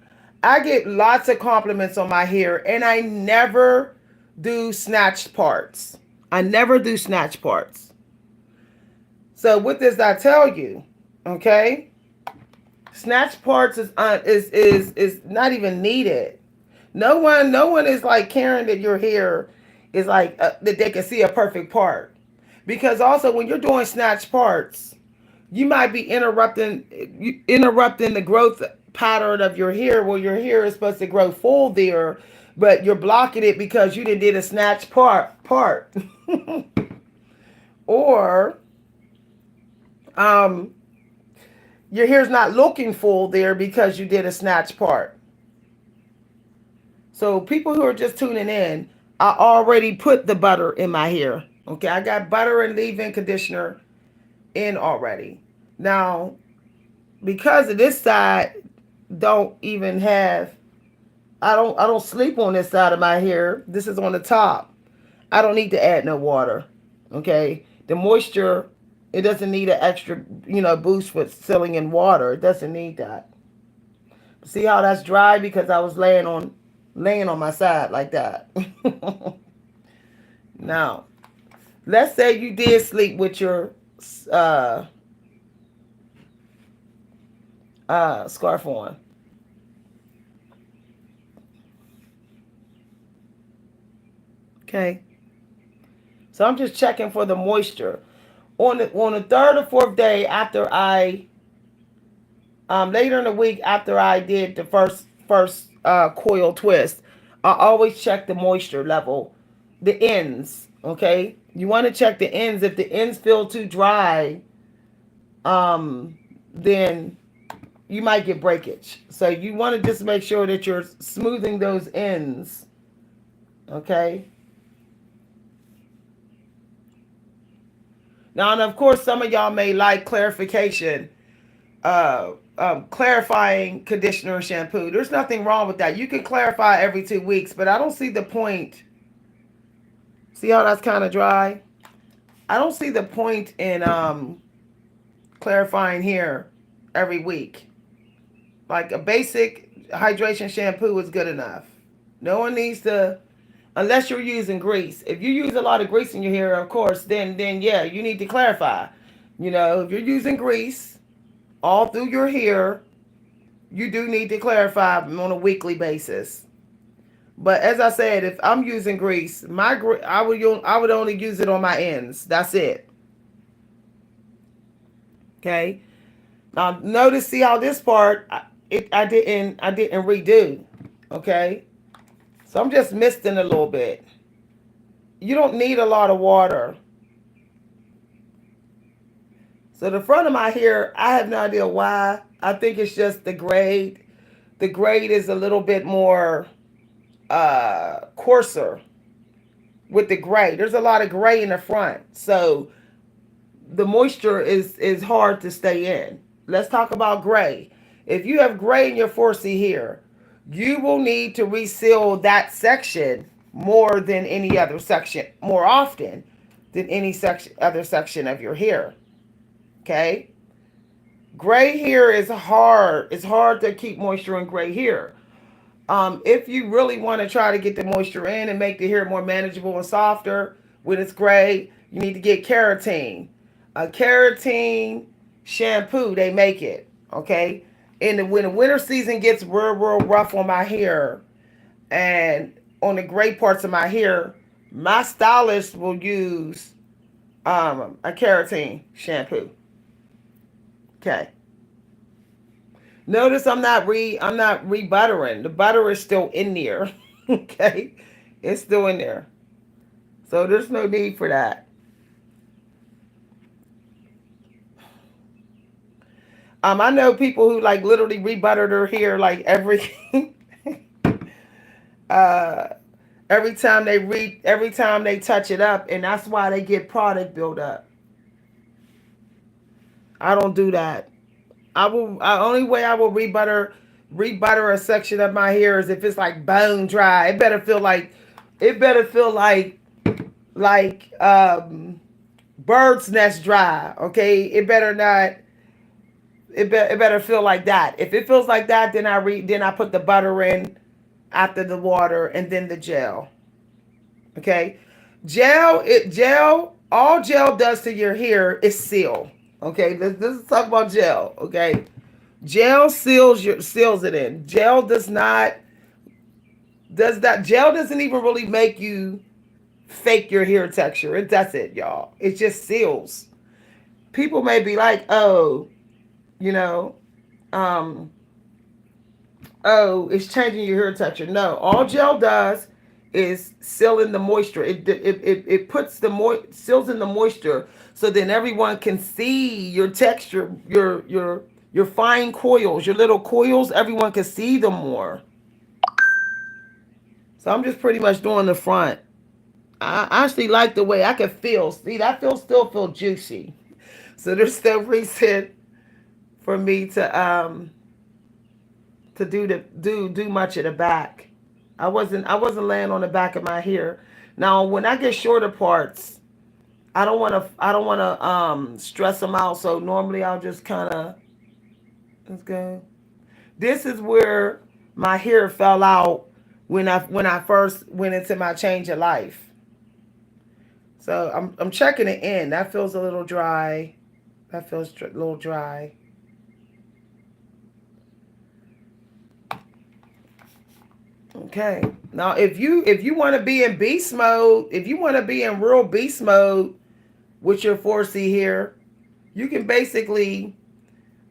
I get lots of compliments on my hair, and I never do snatched parts. I never do snatch parts. So what does that tell you? Okay? Snatch parts is not even needed. No one is like caring that your hair is like that they can see a perfect part. Because also when you're doing snatch parts, you might be interrupting the growth pattern of your hair where your hair is supposed to grow full there, but you're blocking it because you did a snatch part. Or um your hair's not looking full there because you did a snatch part. So people who are just tuning in, I already put the butter in my hair. Okay, I got butter and leave-in conditioner in already. Now, because of this side don't even have I don't sleep on this side of my hair. This is on the top. I don't need to add no water. Okay? The moisture, it doesn't need an extra, boost with sealing in water. It doesn't need that. See how that's dry because I was laying on my side like that. Now, let's say you did sleep with your scarf on. Okay. So I'm just checking for the moisture. On the third or fourth day after I later in the week after I did the first coil twist, I always check the moisture level, the ends. Okay, you want to check the ends. If the ends feel too dry, then you might get breakage. So you want to just make sure that you're smoothing those ends. Okay. Now, and of course, some of y'all may like clarification, clarifying conditioner and shampoo. There's nothing wrong with that. You can clarify every 2 weeks, but I don't see the point. See how that's kind of dry? I don't see the point in clarifying here every week. Like a basic hydration shampoo is good enough. No one needs to, unless you're using grease. If you use a lot of grease in your hair, of course, then yeah, you need to clarify. If you're using grease all through your hair, you do need to clarify on a weekly basis. But as I said, if I'm using grease, I would only use it on my ends. That's it. Okay. Now notice, see how this part I didn't redo. Okay, so I'm just misting a little bit. You don't need a lot of water. So the front of my hair, I have no idea why. I think it's just the grade. The grade is a little bit more coarser with the gray. There's a lot of gray in the front, so the moisture is hard to stay in. Let's talk about gray. If you have gray in your 4C here, you will need to reseal that section more than any other section, more often than any section other section of your hair. Okay? Gray hair is hard. It's hard to keep moisture in gray hair. If you really want to try to get the moisture in and make the hair more manageable and softer when it's gray, you need to get keratin. A keratin shampoo, they make it. Okay? And when the winter season gets real rough on my hair and on the gray parts of my hair, my stylist will use a keratin shampoo. Okay. Notice I'm not rebuttering. The butter is still in there. Okay? It's still in there. So there's no need for that. I know people who like literally rebutter their hair like uh every time they touch it up, and that's why they get product buildup. I don't do that. Only way I will rebutter a section of my hair is if it's like bone dry. It better feel like bird's nest dry. Okay, it better not. It better feel like that. If it feels like that, then I put the butter in after the water and then the gel. Okay, gel. All gel does to your hair is seal. Okay, let's talk about gel. Okay, gel seals it in. Gel does not does that. Gel doesn't even really make you fake your hair texture. It does it, y'all. It just seals. People may be like, oh, you know, um, oh, it's changing your hair texture. No, all gel does is seal in the moisture. It puts seals in the moisture, so then everyone can see your texture, your fine coils, your little coils. Everyone can see them more. So I'm just pretty much doing the front. I actually like the way I can feel. See, that still feel juicy. So there's still reason for me to do much of the back. I wasn't laying on the back of my hair. Now when I get shorter parts, I don't wanna stress them out. So normally I'll just kinda let's go. This is where my hair fell out when I first went into my change of life. So I'm checking it in. That feels a little dry. That feels a little dry. Okay. Now, if you want to be in beast mode, if you want to be in real beast mode with your 4C here, you can basically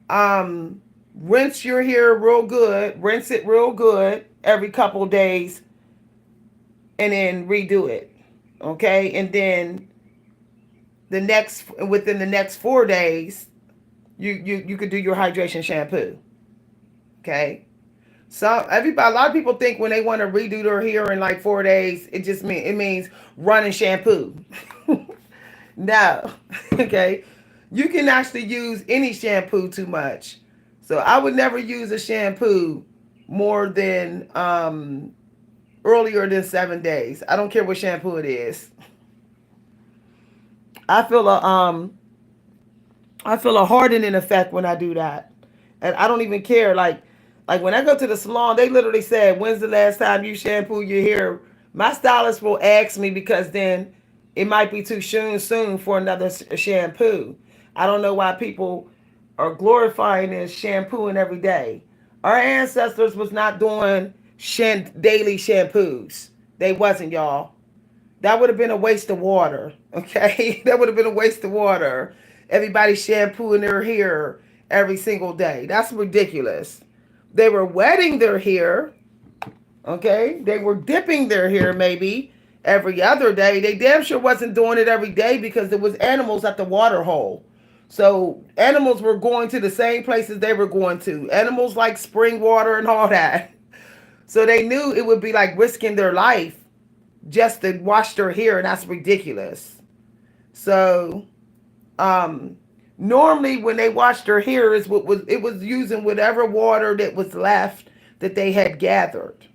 rinse your hair real good, rinse it real good every couple days, and then redo it. Okay, and then within the next 4 days, you could do your hydration shampoo. Okay. So everybody, a lot of people think when they want to redo their hair in like 4 days, it means run and shampoo. No, okay. You can actually use any shampoo too much. So I would never use a shampoo more than earlier than 7 days. I don't care what shampoo it is. I feel a um I feel a hardening effect when I do that, and I don't even care. Like when I go to the salon, they literally said, "When's the last time you shampoo your hair?" My stylist will ask me because then it might be too soon for another shampoo. I don't know why people are glorifying this shampooing every day. Our ancestors was not doing daily shampoos. They wasn't, y'all. That would have been a waste of water. Okay, that would have been a waste of water. Everybody shampooing their hair every single day. That's ridiculous. They were wetting their hair, okay? They were dipping their hair maybe every other day. They damn sure wasn't doing it every day because there was animals at the water hole. So animals were going to the same places they were going to. Animals like spring water and all that. So they knew it would be like risking their life just to wash their hair, and that's ridiculous. So um normally when they washed their hair is what was it was using whatever water that was left that they had gathered.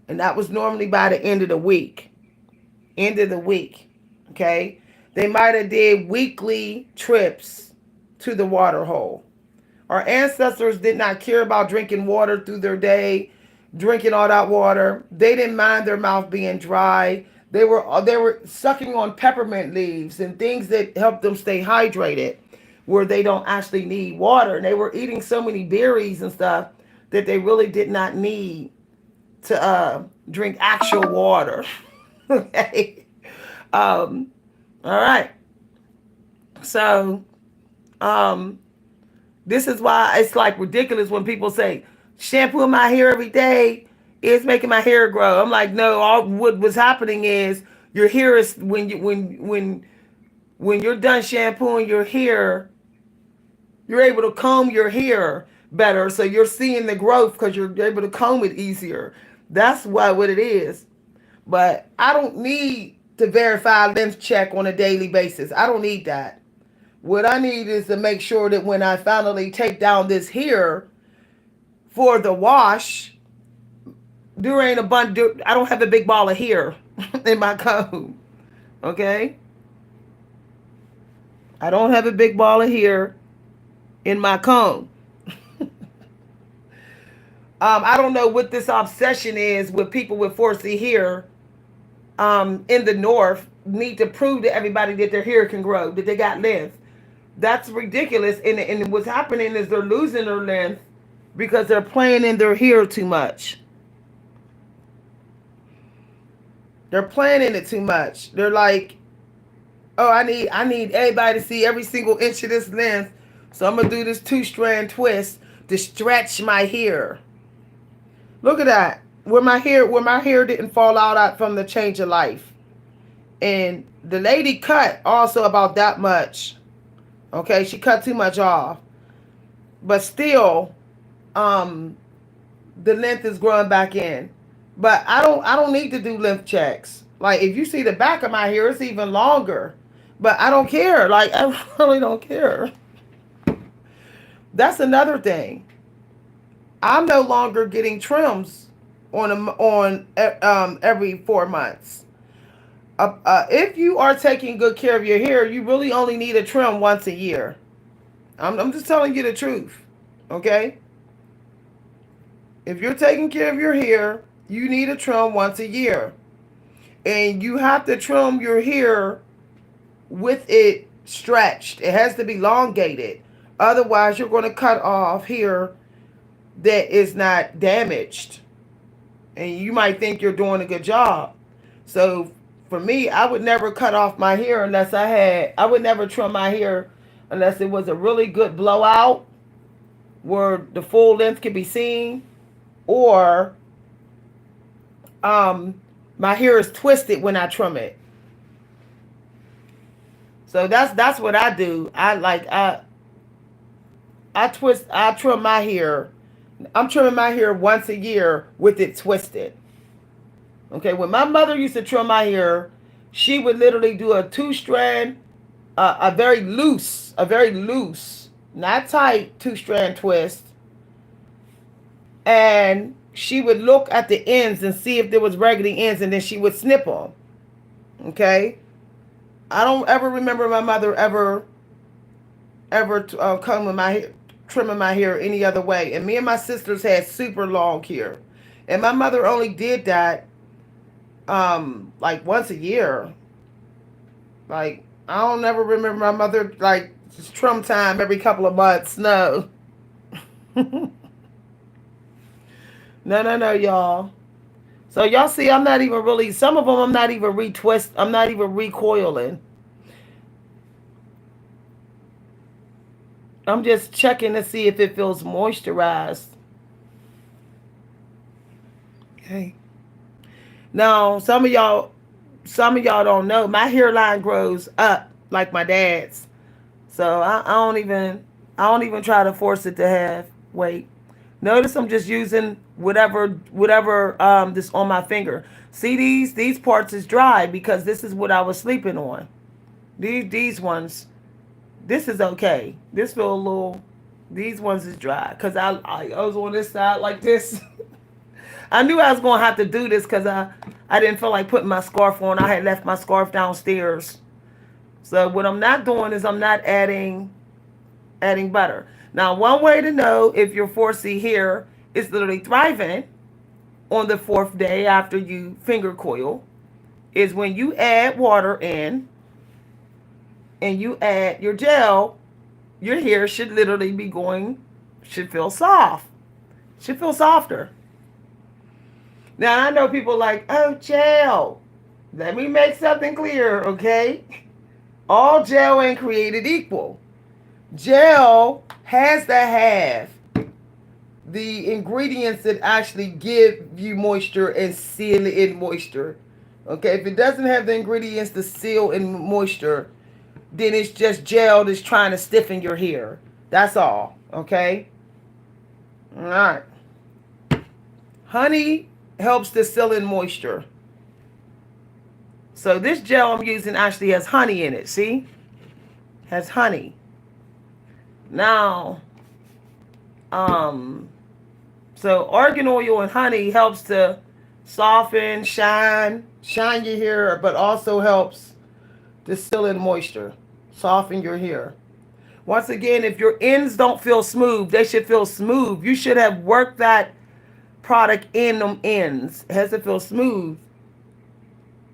And that was normally by the end of the week. End of the week. Okay? They might have did weekly trips to the water hole. Our ancestors did not care about drinking water through their day, drinking all that water. They didn't mind their mouth being dry. They were sucking on peppermint leaves and things that help them stay hydrated, where they don't actually need water. And they were eating so many berries and stuff that they really did not need to drink actual water. Okay. All right. So um, this is why it's like ridiculous when people say shampoo my hair every day is making my hair grow. I'm like, no, all what was happening is your hair is when you're done shampooing your hair, you're able to comb your hair better. So you're seeing the growth because you're able to comb it easier. That's what it is. But I don't need to verify length check on a daily basis. I don't need that. What I need is to make sure that when I finally take down this hair for the wash, there ain't a bunch. I don't have a big ball of hair in my comb. Okay, I don't have a big ball of hair in my comb. I don't know what this obsession is with people with 4C hair in the north need to prove to everybody that their hair can grow, that they got length. That's ridiculous. And what's happening is they're losing their length because they're playing in their hair too much. They're playing in it too much. They're like, oh, I need everybody to see every single inch of this length. So I'm gonna do this 2-strand twist to stretch my hair. Look at that. Where my hair didn't fall out from the change of life. And the lady cut also about that much. Okay, she cut too much off. But still, the length is growing back in. But I don't need to do length checks. Like if you see the back of my hair, it's even longer. But I don't care. Like I really don't care. That's another thing. I'm no longer getting trims on every 4 months. If you are taking good care of your hair, you really only need a trim once a year. I'm just telling you the truth. Okay? If you're taking care of your hair, you need a trim once a year. And you have to trim your hair with it stretched. It has to be elongated. Otherwise, you're going to cut off hair that is not damaged. And you might think you're doing a good job. So for me, I would never cut off my hair I would never trim my hair unless it was a really good blowout where the full length can be seen, or my hair is twisted when I trim it. So that's what I do. I trim my hair. I'm trimming my hair once a year with it twisted. Okay, when my mother used to trim my hair, she would literally do a 2-strand, a very loose, not tight 2-strand twist, and she would look at the ends and see if there was raggedy ends, and then she would snip them. Okay, I don't ever remember my mother ever combing my hair, trimming my hair any other way. And me and my sisters had super long hair, and my mother only did that like once a year. Like I don't ever remember my mother like trim time every couple of months. No. No, y'all. So y'all see, I'm not even really. Some of them, I'm not even retwist. I'm not even recoiling. I'm just checking to see if it feels moisturized. Okay. Now, some of y'all don't know my hairline grows up like my dad's. So I don't even try to force it to have weight. Notice I'm just using whatever this on my finger. See these parts is dry because this is what I was sleeping on. These ones, this is okay. This feel a little. These ones is dry because I was on this side like this. I knew I was gonna have to do this because I didn't feel like putting my scarf on. I had left my scarf downstairs. So what I'm not doing is I'm not adding butter. Now, one way to know if your 4C hair is literally thriving on the fourth day after you finger coil is when you add water in and you add your gel, your hair should literally be going, should feel soft, should feel softer. Now, I know people like, oh, gel. Let me make something clear, okay? All gel ain't created equal. Gel has to have the ingredients that actually give you moisture and seal in moisture. Okay, if it doesn't have the ingredients to seal in moisture, then it's just gel that's trying to stiffen your hair. That's all. Okay? All right. Honey helps to seal in moisture. So this gel I'm using actually has honey in it. See? Has honey. Now, so argan oil and honey helps to soften, shine your hair, but also helps to seal in moisture, soften your hair. Once again, if your ends don't feel smooth, they should feel smooth. You should have worked that product in them ends. It has to feel smooth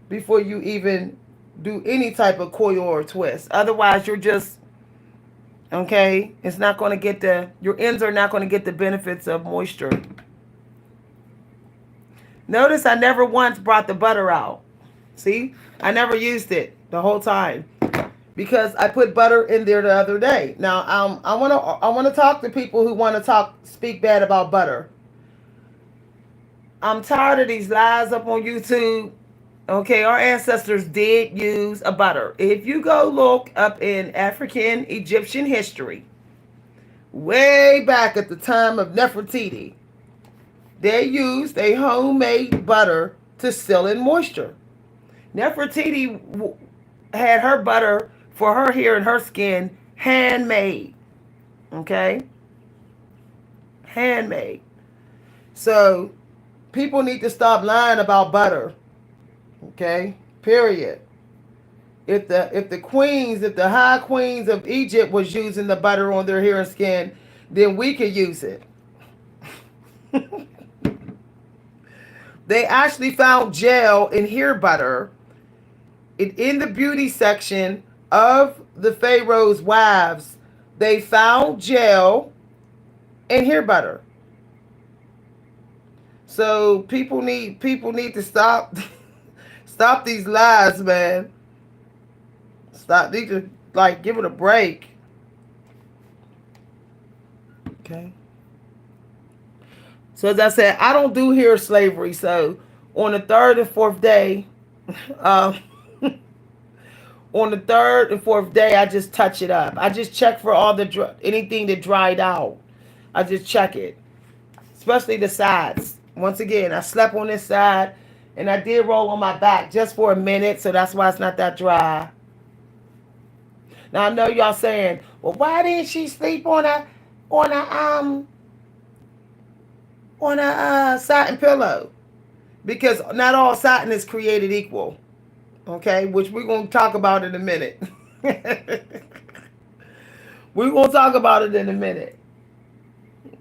before you even do any type of coil or twist. Otherwise, you're just, okay, it's not going to get your ends are not going to get the benefits of moisture. Notice I never once brought the butter out. See, I never used it the whole time because I put butter in there the other day. Now, I want to talk to people who want to speak bad about butter. I'm tired of these lies up on YouTube. Okay, our ancestors did use a butter. If you go look up in African Egyptian history, way back at the time of Nefertiti, they used a homemade butter to seal in moisture. Nefertiti had her butter for her hair and her skin handmade. Okay? Handmade. So people need to stop lying about butter. Okay? Period. If the high queens of Egypt was using the butter on their hair and skin, then we could use it. They actually found gel in hair butter in the beauty section of the Pharaoh's wives. They found gel and hair butter. So people need to stop these lies, man. Stop. Need to give it a break. Okay. So as I said, I don't do hair slavery. So on the third and fourth day, um, on the third and fourth day, I just touch it up. I just check for all anything that dried out. I just check it, especially the sides. Once again, I slept on this side, and I did roll on my back just for a minute, so that's why it's not that dry. Now I know y'all saying, "Well, why didn't she sleep on a satin pillow?" Because not all satin is created equal. Okay, which we're gonna talk about in a minute. We're gonna talk about it in a minute.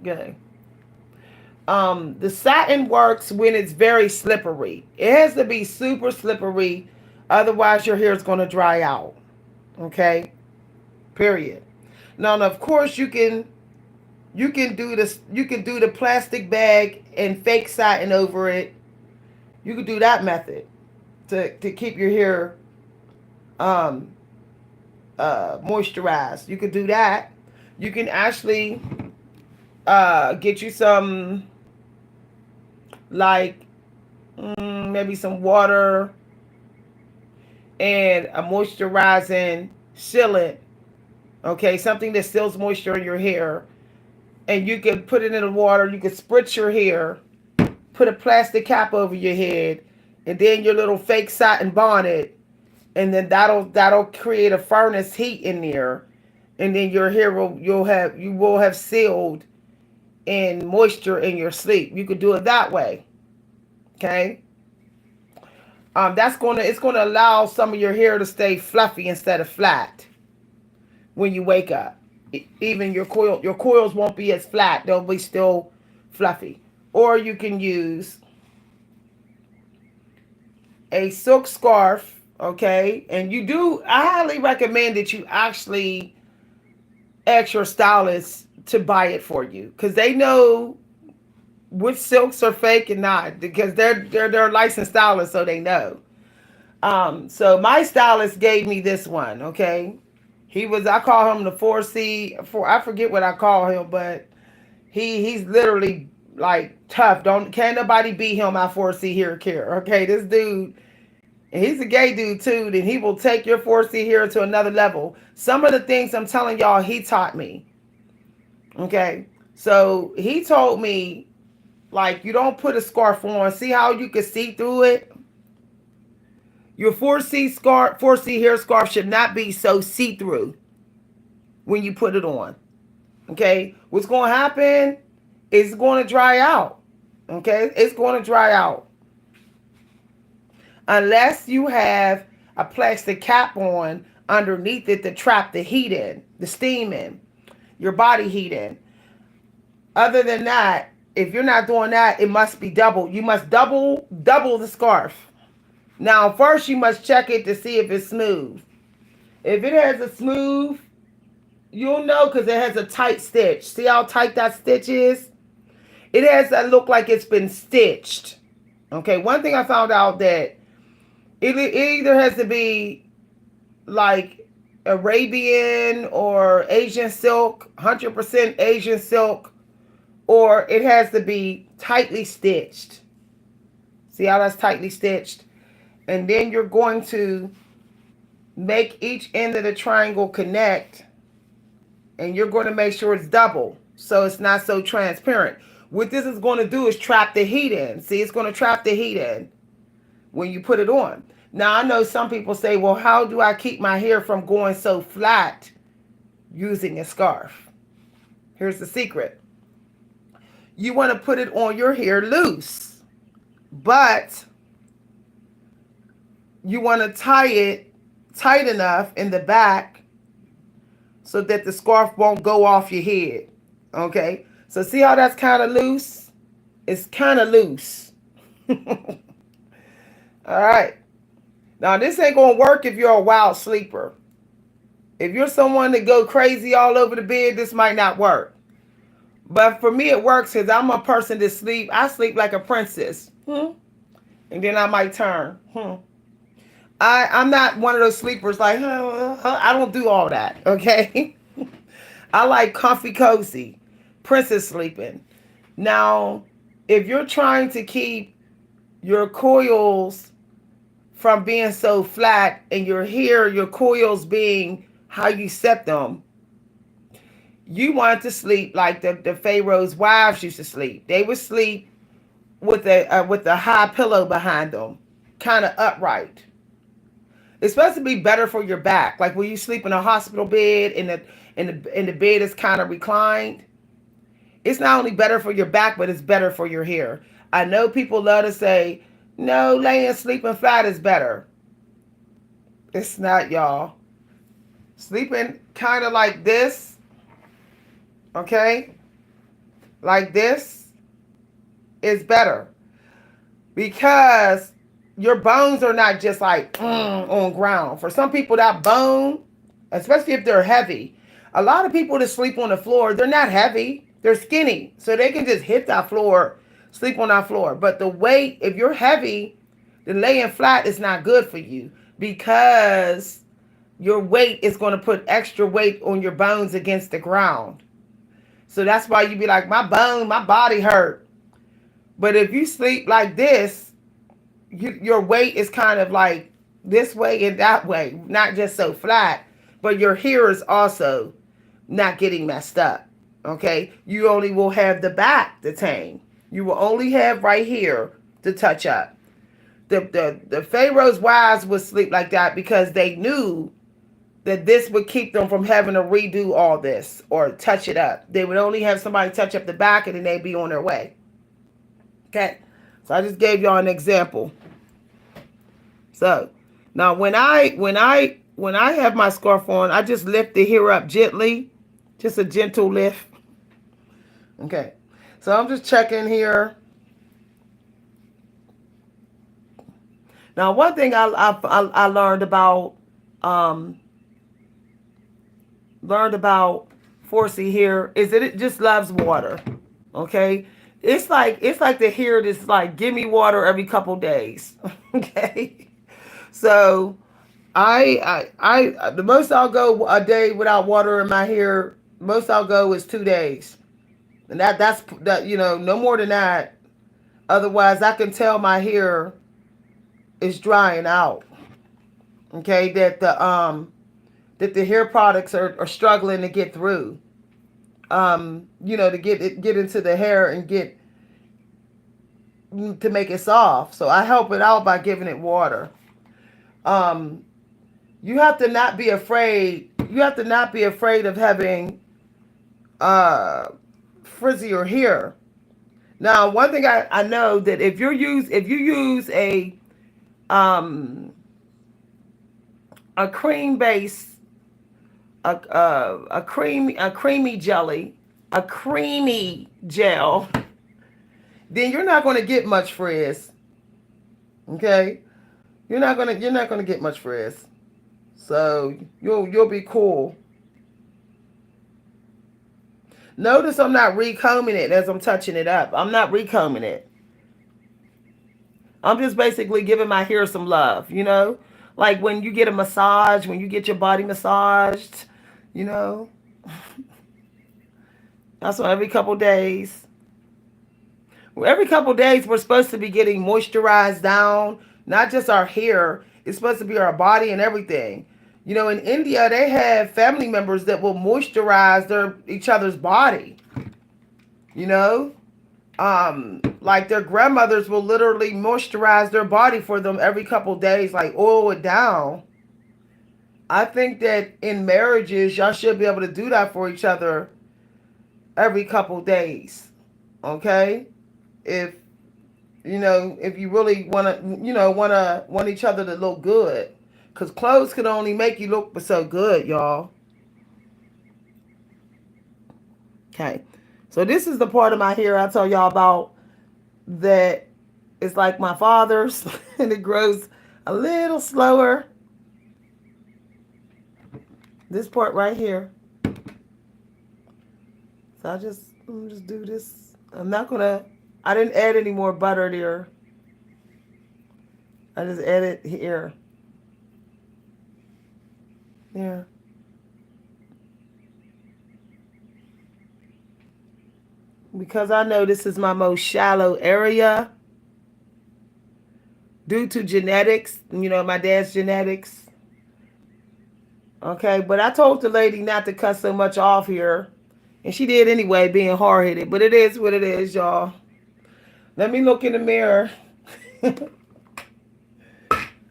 Okay. The satin works when it's very slippery. It has to be super slippery, otherwise your hair is gonna dry out. Okay. Period. Now, of course, you can do this. You can do the plastic bag and fake satin over it. You can do that method to keep your hair moisturized. You could do that. You can actually get you some, like, maybe some water and a moisturizing sealant. Okay, something that seals moisture in your hair. And you can put it in the water. You can spritz your hair, put a plastic cap over your head, and then your little fake satin bonnet, and then that'll create a furnace heat in there, and then your hair you will have sealed in moisture in your sleep. You could do it that way. Okay. It's gonna allow some of your hair to stay fluffy instead of flat when you wake up. Even your coils won't be as flat. They'll be still fluffy. Or you can use a silk scarf, okay? And I highly recommend that you actually ask your stylist to buy it for you, because they know which silks are fake and not, because they're licensed stylists, so they know. So my stylist gave me this one, okay? I call him the 4C, I forget what I call him, but he's literally like tough. Can't nobody beat him at 4C hair care. Okay, this dude, and he's a gay dude too, then he will take your 4C hair to another level. Some of the things I'm telling y'all, he taught me. Okay. So he told me, like, you don't put a scarf on. See how you can see through it? Your 4C hair scarf should not be so see-through when you put it on. Okay? What's going to happen is it's going to dry out. Okay? It's going to dry out. Unless you have a plastic cap on underneath it to trap the heat in, the steam in, your body heat in. Other than that, if you're not doing that, it must be double. You must double the scarf. Now, first you must check it to see if it's smooth. If it has a smooth, you'll know because it has a tight stitch. See how tight that stitch is? It has that look like it's been stitched. Okay, one thing I found out that it either has to be like Arabian or Asian silk, 100% Asian silk, or it has to be tightly stitched. See how that's tightly stitched? And then you're going to make each end of the triangle connect, and you're going to make sure it's double so it's not so transparent. What this is going to do is trap the heat in. See, it's going to trap the heat in when you put it on. Now, I know some people say, well, how do I keep my hair from going so flat using a scarf? Here's the secret. You want to put it on your hair loose, but you want to tie it tight enough in the back so that the scarf won't go off your head. Okay? So see how that's kind of loose? It's kind of loose. All right. Now, this ain't going to work if you're a wild sleeper. If you're someone that go crazy all over the bed, this might not work. But for me, it works because I'm a person that I sleep like a princess. And then I might turn. I'm not one of those sleepers like, I don't do all that, okay? I like comfy, cozy, princess sleeping. Now, if you're trying to keep your coils from being so flat and your coils being how you set them, you want to sleep like the Pharaoh's wives used to sleep. They would sleep with a high pillow behind them, kind of upright. It's supposed to be better for your back. Like when you sleep in a hospital bed and the bed is kind of reclined. It's not only better for your back, but it's better for your hair. I know people love to say, no, laying sleeping flat is better. It's not, y'all. Sleeping kind of like this, okay, like this is better because your bones are not just like on ground. For some people, that bone, especially if they're heavy, a lot of people that sleep on the floor, they're not heavy, they're skinny, so they can just hit that floor, sleep on that floor. But the weight, if you're heavy, then laying flat is not good for you because your weight is going to put extra weight on your bones against the ground. So that's why you be like, my body hurt. But if you sleep like this, your weight is kind of like this way and that way, not just so flat, but your hair is also not getting messed up. Okay, you only will have the back to tame. You will only have right here to touch up. The Pharaoh's wives would sleep like that because they knew that this would keep them from having to redo all this or touch it up. They would only have somebody touch up the back and then they'd be on their way. Okay, so I just gave y'all an example. So now when I have my scarf on, I just lift the hair up gently, just a gentle lift. Okay, so I'm just checking here. Now, one thing I learned about 4C here is that it just loves water. Okay, it's like the hair that's like, give me water every couple days. Okay, so I the most I'll go a day without water in my hair. Most I'll go is 2 days, and that's that, no more than that. Otherwise, I can tell my hair is drying out. Okay, that the hair products are struggling to get through. To get into the hair and get to make it soft. So I help it out by giving it water. You have to not be afraid. You have to not be afraid of having frizzier hair. Now, one thing I know that if you use a cream base, a creamy jelly, a creamy gel, then you're not going to get much frizz. Okay, you're not gonna get much frizz. So you'll be cool. Notice I'm not recombing it as I'm touching it up. I'm not recombing it. I'm just basically giving my hair some love, Like when you get a massage, when you get your body massaged, you know. That's why every couple days. Every couple days we're supposed to be getting moisturized down, not just our hair. It's supposed to be our body and everything. In India, they have family members that will moisturize each other's body. Like their grandmothers will literally moisturize their body for them every couple days, like oil it down. I think that in marriages, y'all should be able to do that for each other every couple days. Okay? If you really want each other to look good. Because clothes can only make you look so good, y'all. Okay. So this is the part of my hair I told y'all about that is like my father's. And it grows a little slower. This part right here. So I'm just do this. I didn't add any more butter there. I just added here. There. Because I know this is my most shallow area due to genetics, my dad's genetics. Okay, but I told the lady not to cut so much off here. And she did anyway, being hard-headed. But it is what it is, y'all. Let me look in the mirror. I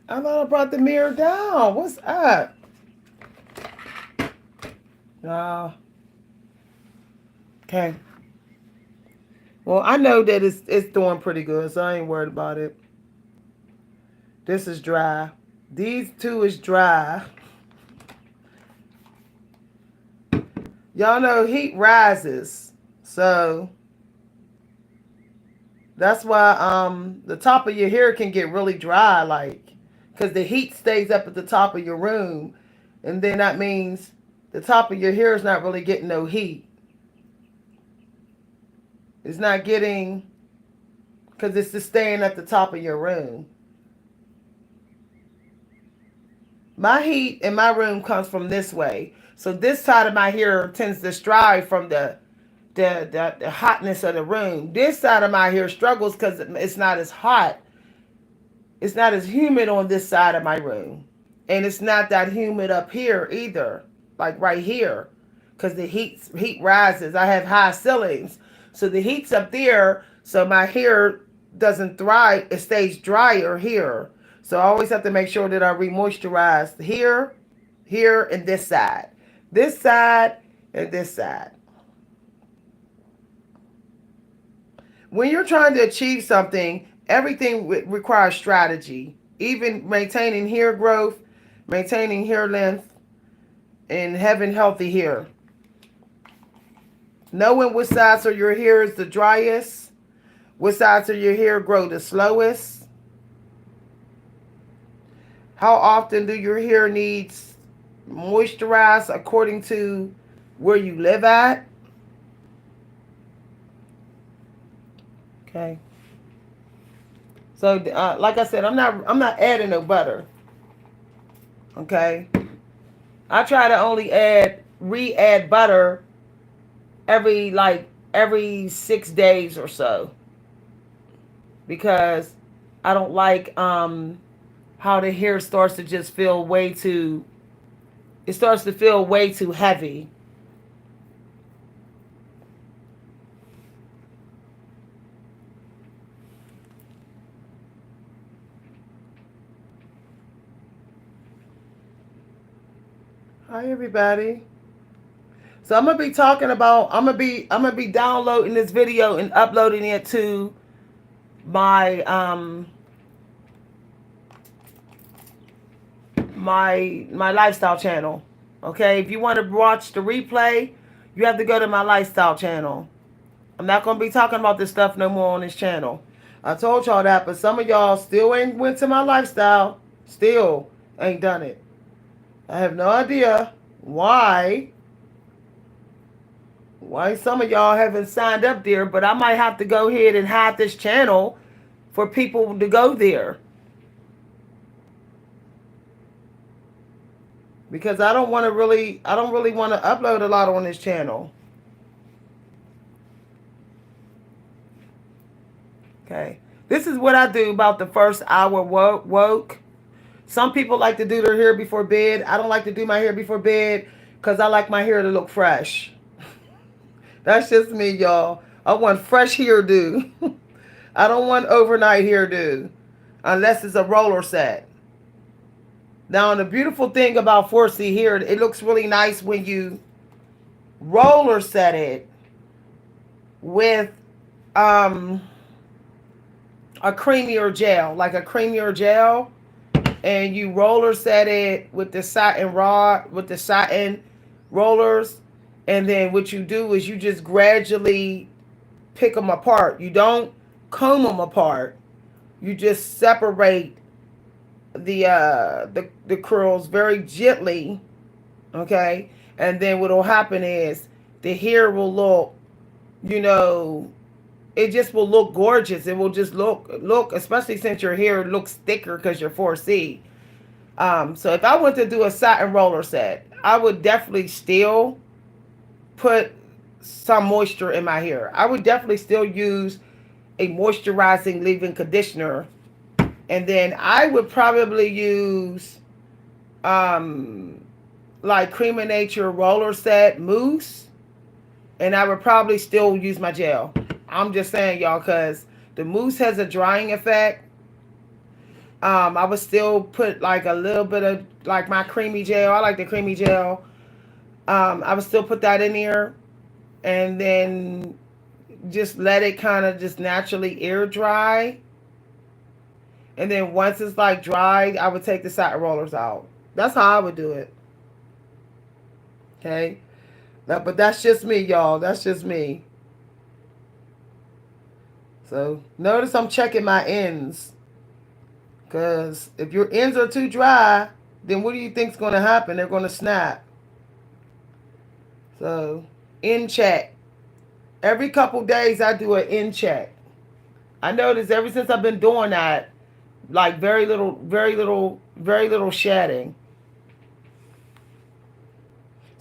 thought I brought the mirror down. What's up? Okay. Well, I know that it's doing pretty good, so I ain't worried about it. This is dry. These two is dry. Y'all know heat rises, so that's why the top of your hair can get really dry, like, because the heat stays up at the top of your room, and then that means the top of your hair is not really getting no heat. It's not getting, because it's just staying at the top of your room. My heat in my room comes from this way. So this side of my hair tends to strive from the hotness of the room. This side of my hair struggles because it's not as hot. It's not as humid on this side of my room. And it's not that humid up here either, like right here, because the heat rises. I have high ceilings. So the heat's up there, so my hair doesn't thrive. It stays drier here. So I always have to make sure that I re-moisturize here, here, and this side. This side and this side. When you're trying to achieve something, everything requires strategy. Even maintaining hair growth, maintaining hair length, and having healthy hair. Knowing which sides of your hair is the driest, which sides of your hair grow the slowest. How often do your hair needs moisturize according to where you live at? Okay. So, like I said, I'm not adding no butter. Okay. I try to only re-add butter every 6 days or so, because I don't like how the hair starts to just feel way too. It starts to feel way too heavy. Hi everybody. So I'm gonna be downloading this video and uploading it to my my lifestyle channel. Okay, if you want to watch the replay, you have to go to my lifestyle channel. I'm not gonna be talking about this stuff no more on this channel. I told y'all that, but some of y'all still ain't went to my lifestyle. Still ain't done it. I have no idea why some of y'all haven't signed up there, but I might have to go ahead and hide this channel for people to go there. Because I don't really want to upload a lot on this channel. Okay. This is what I do about the first hour woke. Some people like to do their hair before bed. I don't like to do my hair before bed because I like my hair to look fresh. That's just me, y'all. I want fresh hairdo. I don't want overnight hairdo unless it's a roller set. Now, the beautiful thing about 4C hair, it looks really nice when you roller set it with a creamier gel, like a creamier gel, and you roller set it with the satin rollers, and then what you do is you just gradually pick them apart. You don't comb them apart. You just separate the curls very gently, okay? And then what will happen is the hair will look, you know, it just will look gorgeous. It will just look, especially since your hair looks thicker because you're 4C. So if I went to do a satin roller set, I would definitely still put some moisture in my hair. I would definitely still use a moisturizing leave-in conditioner, and then I would probably use like Cream of Nature roller set mousse, and I would probably still use my gel. I'm just saying, y'all, because the mousse has a drying effect. I would still put like a little bit of like my creamy gel. I like the creamy gel. I would still put that in there, and then just let it kind of just naturally air dry. And then once it's like dry, I would take the satin rollers out. That's how I would do it. Okay. But that's just me, y'all. That's just me. So notice I'm checking my ends. Because if your ends are too dry, then what do you think is going to happen? They're going to snap. So, end check. Every couple days I do an end check. I noticed ever since I've been doing that, like very little shedding.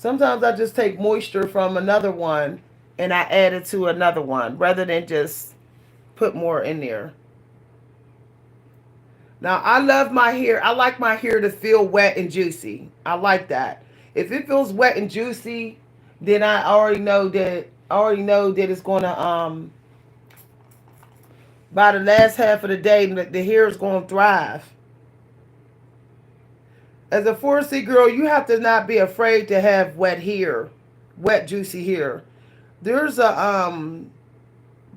Sometimes I just take moisture from another one and I add it to another one rather than just put more in there. Now, I love my hair. I like my hair to feel wet and juicy. I like that. If it feels wet and juicy, then I already know that it's going to by the last half of the day the hair is going to thrive. As a 4C girl, you have to not be afraid to have wet hair, wet juicy hair. There's a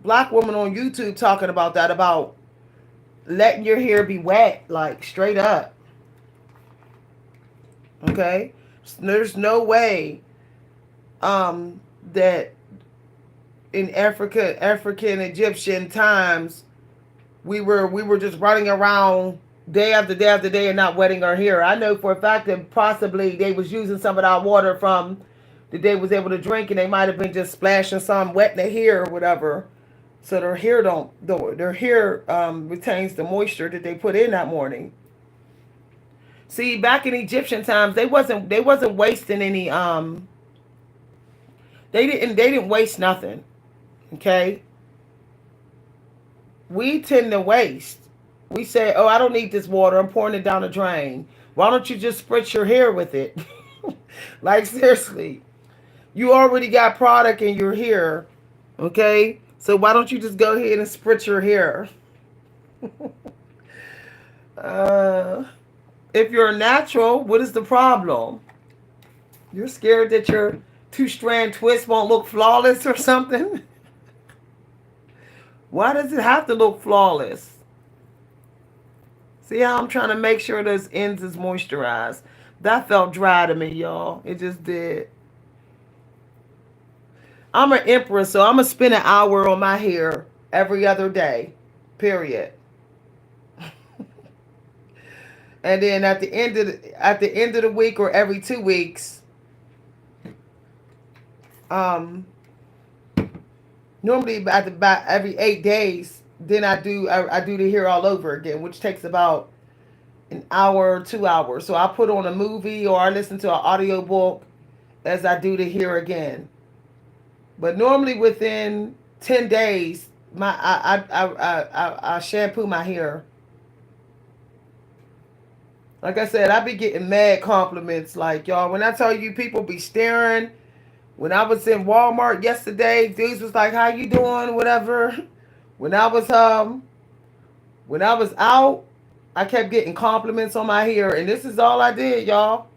black woman on YouTube talking about that, about letting your hair be wet, like straight up. Okay, there's no way that in African Egyptian times, we were just running around day after day after day and not wetting our hair. I know for a fact that possibly they was using some of that water from that they was able to drink, and they might have been just splashing some wet in their hair or whatever, so their hair don't their hair retains the moisture that they put in that morning. See, back in Egyptian times, they wasn't wasting any they didn't waste nothing. Okay, we tend to waste. We say, "Oh, I don't need this water. I'm pouring it down the drain." Why don't you just spritz your hair with it? Like seriously, you already got product in your hair, okay? So why don't you just go ahead and spritz your hair? Uh, if you're natural, what is the problem? You're scared that your two-strand twist won't look flawless or something? Why does it have to look flawless? See how I'm trying to make sure those ends is moisturized. That felt dry to me, y'all. It just did. I'm an empress, so I'm gonna spend an hour on my hair every other day. Period. And then at the end of the week or every 2 weeks, um, normally about every 8 days, then I do the hair all over again, which takes about an hour or 2 hours. So I put on a movie or I listen to an audiobook as I do the hair again. But normally within 10 days, I shampoo my hair. Like I said, I be getting mad compliments. Like y'all, when I tell you people be staring. When I was in Walmart yesterday, dudes was like, "How you doing?" Whatever. When I was when I was out, I kept getting compliments on my hair, and this is all I did, y'all.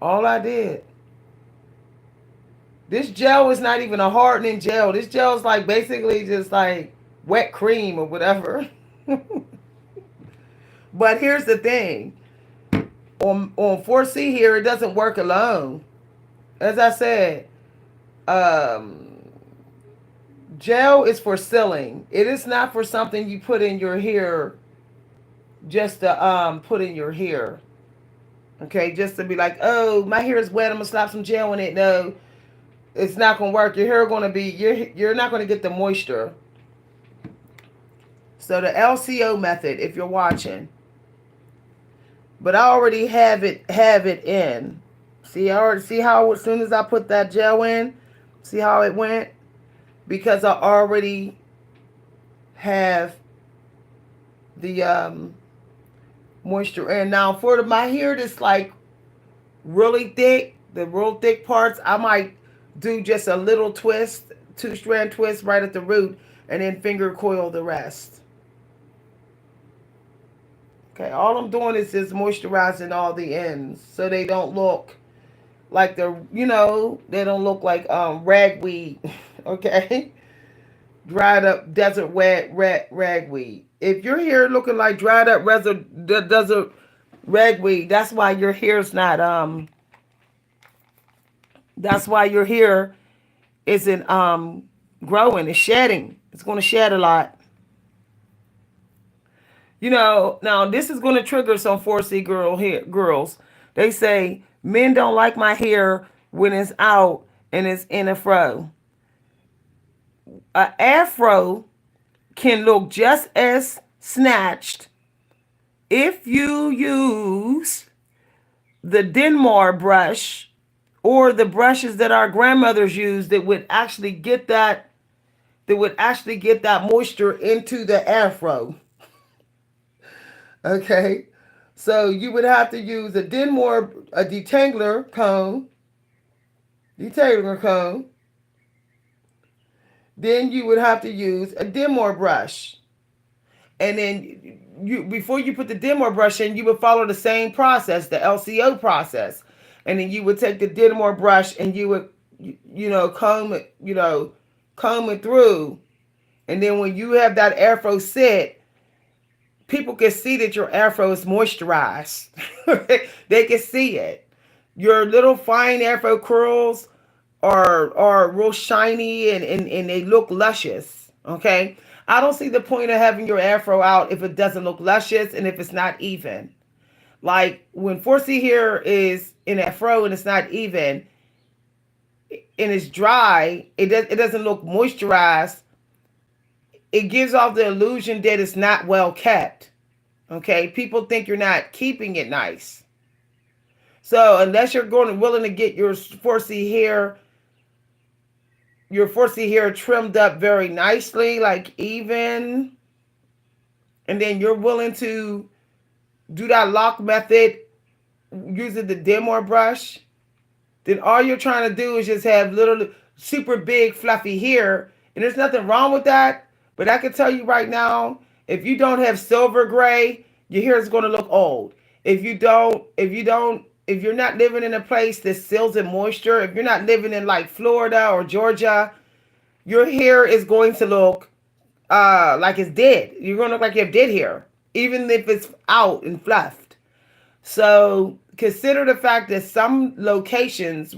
All I did. This gel is not even a hardening gel. This gel is like basically just like wet cream or whatever. But here's the thing. On 4C here, it doesn't work alone. As I said, um, gel is for sealing. It is not for something you put in your hair just to put in your hair. Okay, just to be like, oh, my hair is wet. I'm gonna slap some gel in it. No, it's not gonna work. Your hair gonna be you're not gonna get the moisture. So the LCO method, if you're watching, but I already have it in. See, I already see how as soon as I put that gel in, see how it went, because I already have the moisture in. Now for my hair that's like really thick, the real thick parts, I might do just a little twist, two-strand twist right at the root, and then finger coil the rest. Okay, all I'm doing is just moisturizing all the ends so they don't look like they don't look like ragweed. Okay, dried up desert wet ragweed. If your hair looking like dried up desert ragweed, that's why your hair's not that's why your hair isn't growing. It's shedding. It's going to shed a lot. Now this is going to trigger some 4C girls. They say men don't like my hair when it's out and it's in a fro. A afro can look just as snatched if you use the Denmark brush or the brushes that our grandmothers used that would actually get that moisture into the afro. Okay, so you would have to use a Denmore, a detangler comb. Then you would have to use a Denmore brush, and then you, before you put the Denmore brush in, you would follow the same process, the LCO process, and then you would take the Denmore brush and you would, comb it, comb it through, and then when you have that afro set, people can see that your afro is moisturized. They can see it. Your little fine afro curls are real shiny and they look luscious. Okay. I don't see the point of having your afro out if it doesn't look luscious and if it's not even. Like when 4C hair is in afro and it's not even and it's dry, it doesn't look moisturized. It gives off the illusion that it's not well kept. Okay, people think you're not keeping it nice. So unless you're going willing to get your 4C hair, trimmed up very nicely, like even, and then you're willing to do that lock method using the Denmore brush, then all you're trying to do is just have little super big fluffy hair, and there's nothing wrong with that. But I can tell you right now, if you don't have silver gray, your hair is going to look old. If you're not living in a place that seals in moisture, if you're not living in like Florida or Georgia, your hair is going to look like it's dead. You're going to look like you have dead hair, even if it's out and fluffed. So consider the fact that some locations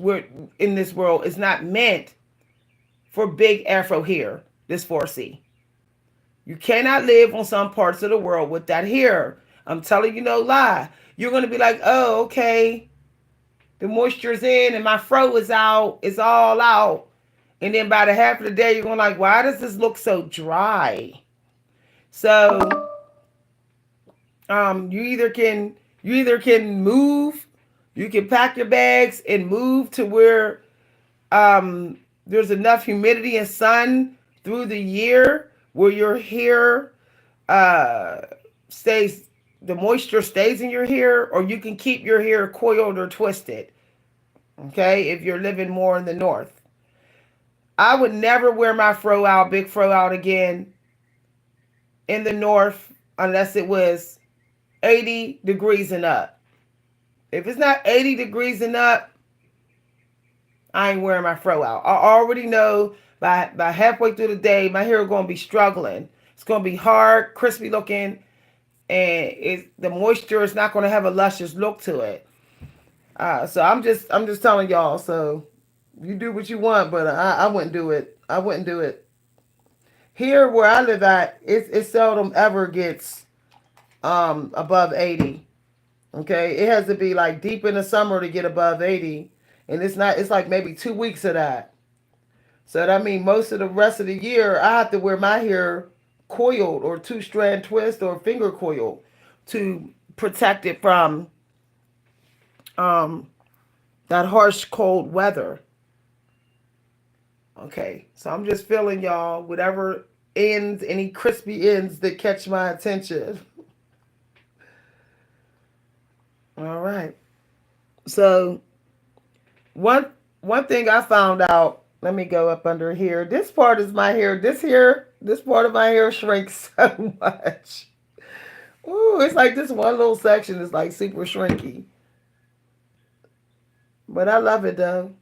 in this world is not meant for big afro hair, this 4C. You cannot live on some parts of the world with that hair. I'm telling you no lie. You're going to be like, oh, okay, the moisture's in and my fro is out. It's all out. And then by the half of the day, you're going like, why does this look so dry? So you either can move, you can pack your bags and move to where there's enough humidity and sun through the year where your hair stays, the moisture stays in your hair, or you can keep your hair coiled or twisted. Okay, if you're living more in the north. I would never wear my big fro out again in the north unless it was 80 degrees and up. If it's not 80 degrees and up, I ain't wearing my fro out. I already know by halfway through the day, my hair is going to be struggling. It's going to be hard, crispy looking, and the moisture is not going to have a luscious look to it. So I'm just telling y'all. So you do what you want, but I wouldn't do it. I wouldn't do it. Here where I live at, it seldom ever gets above 80. Okay, it has to be like deep in the summer to get above 80, and it's not. It's like maybe 2 weeks of that. So that means most of the rest of the year I have to wear my hair coiled or two-strand twist or finger coil to protect it from that harsh cold weather. Okay, so I'm just feeling y'all, whatever ends, any crispy ends that catch my attention. All right. So one thing I found out, let me go up under here. This part is my hair. This part of my hair shrinks so much. Ooh, it's like this one little section is like super shrinky. But I love it though.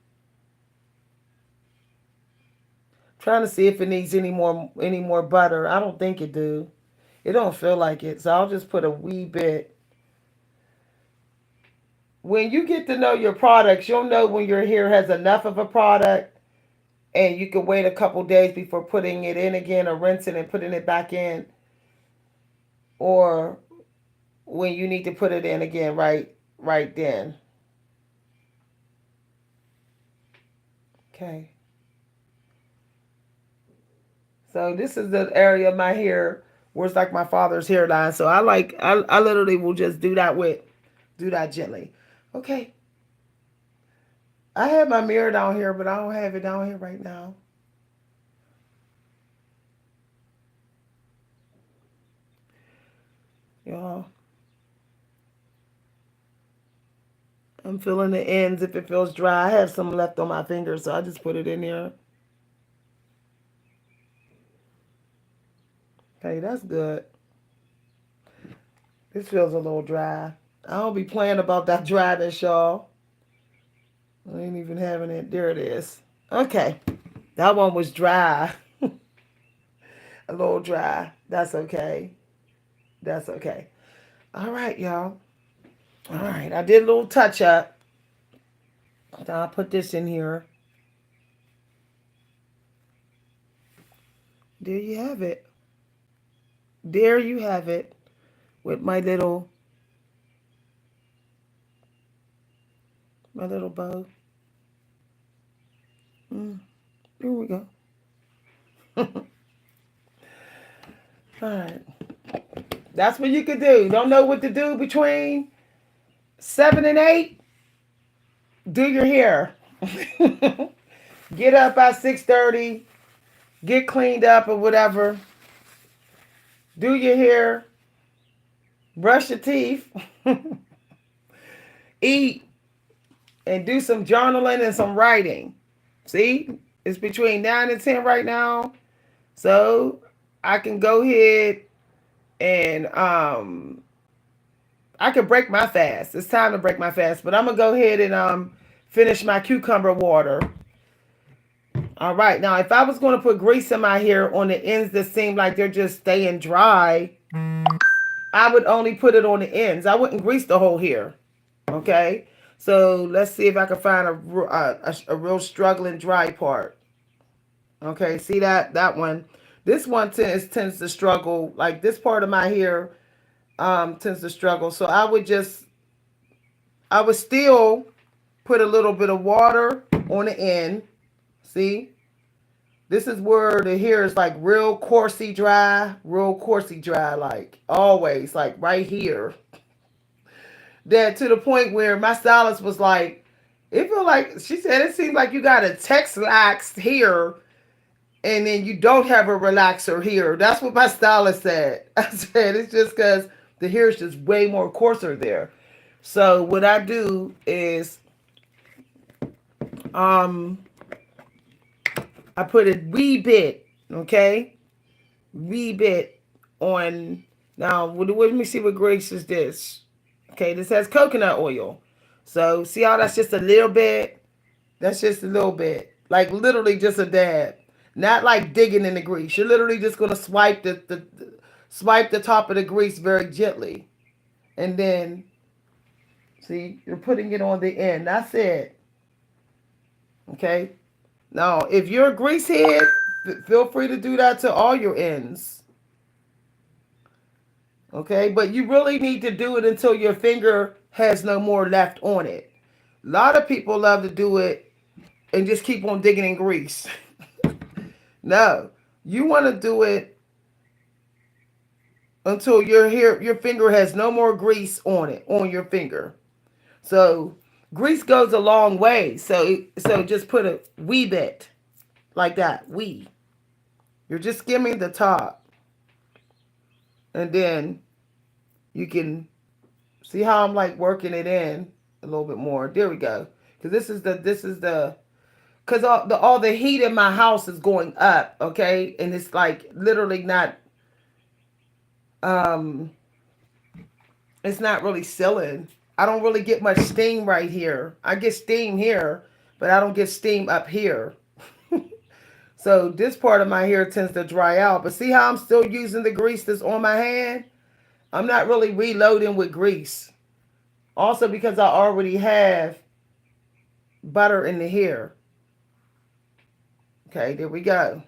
Trying to see if it needs any more butter. I don't think it do. It don't feel like it. So I'll just put a wee bit. When you get to know your products, you'll know when your hair has enough of a product and you can wait a couple days before putting it in again or rinsing and putting it back in, or when you need to put it in again right then. Okay. So this is the area of my hair where it's like my father's hairline. So I literally will just do that gently. Okay. I have my mirror down here, but I don't have it down here right now. Y'all, I'm feeling the ends if it feels dry. I have some left on my fingers, so I just put it in there. Okay, that's good. This feels a little dry. I don't be playing about that dryness, y'all. I ain't even having it. There it is. Okay. That one was dry. A little dry. That's okay. That's okay. All right, y'all. All right. I did a little touch up. Now I'll put this in here. There you have it. There you have it. With my little bow. Mm, here we go. All right. That's what you could do. Don't know what to do between 7 and 8? Do your hair. Get up by 6:30. Get cleaned up or whatever. Do your hair. Brush your teeth. Eat. And do some journaling and some writing. See? It's between 9 and 10 right now. So I can go ahead and I could break my fast. It's time to break my fast, but I'm gonna go ahead and finish my cucumber water. All right. Now, if I was going to put grease in my hair on the ends that seem like they're just staying dry, I would only put it on the ends. I wouldn't grease the whole hair. Okay. So let's see if I can find a real struggling dry part. Okay. See that one. This one tends to struggle. Like this part of my hair tends to struggle. So I would still put a little bit of water on the end. See? This is where the hair is like real coursey dry, like always, like right here. That to the point where my stylist was like, it feel like she said it seems like you got a Texlax here and then you don't have a relaxer here. That's what my stylist said. I said it's just because the hair is just way more coarser there. So what I do is um I put a wee bit, okay? Wee bit on. Now, let me see what grease is this. Okay, this has coconut oil. So, see how that's just a little bit? That's just a little bit. Like literally just a dab. Not like digging in the grease. You're literally just going to swipe swipe the top of the grease very gently. And then, see, you're putting it on the end. That's it. Okay? Now, if you're a greasehead, feel free to do that to all your ends. Okay, but you really need to do it until your finger has no more left on it. A lot of people love to do it and just keep on digging in grease. No, you want to do it until your finger has no more grease on it, on your finger. So grease goes a long way. So just put a wee bit like that. Wee. You're just skimming the top, and then you can see how I'm like working it in a little bit more. There we go. Because this is the because all the heat in my house is going up. Okay, and it's like literally not um it's not really sealing. I don't really get much steam right here. I get steam here, but I don't get steam up here. So this part of my hair tends to dry out. But see how I'm still using the grease that's on my hand? I'm not really reloading with grease. Also because I already have butter in the hair. Okay, there we go.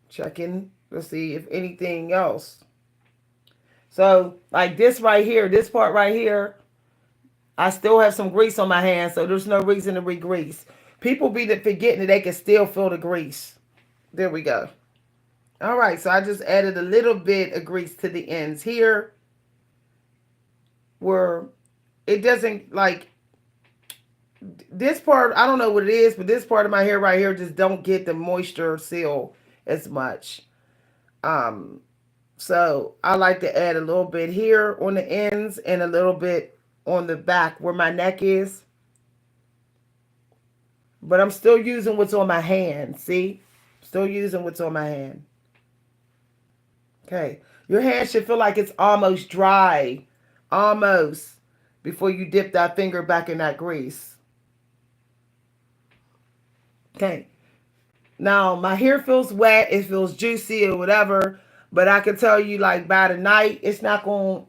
Checking. Let's see if anything else. So like this right here, this part right here, I still have some grease on my hand, so there's no reason to re-grease. People be forgetting that they can still feel the grease. There we go. All right, so I just added a little bit of grease to the ends here where it doesn't like this part, I don't know what it is, but this part of my hair right here just don't get the moisture seal as much. Um, so I like to add a little bit here on the ends and a little bit on the back where my neck is. But I'm still using what's on my hand. See? Still using what's on my hand. Okay. Your hand should feel like it's almost dry. Almost. Before you dip that finger back in that grease. Okay. Now, my hair feels wet. It feels juicy or whatever. But I can tell you, like, by the night, it's not going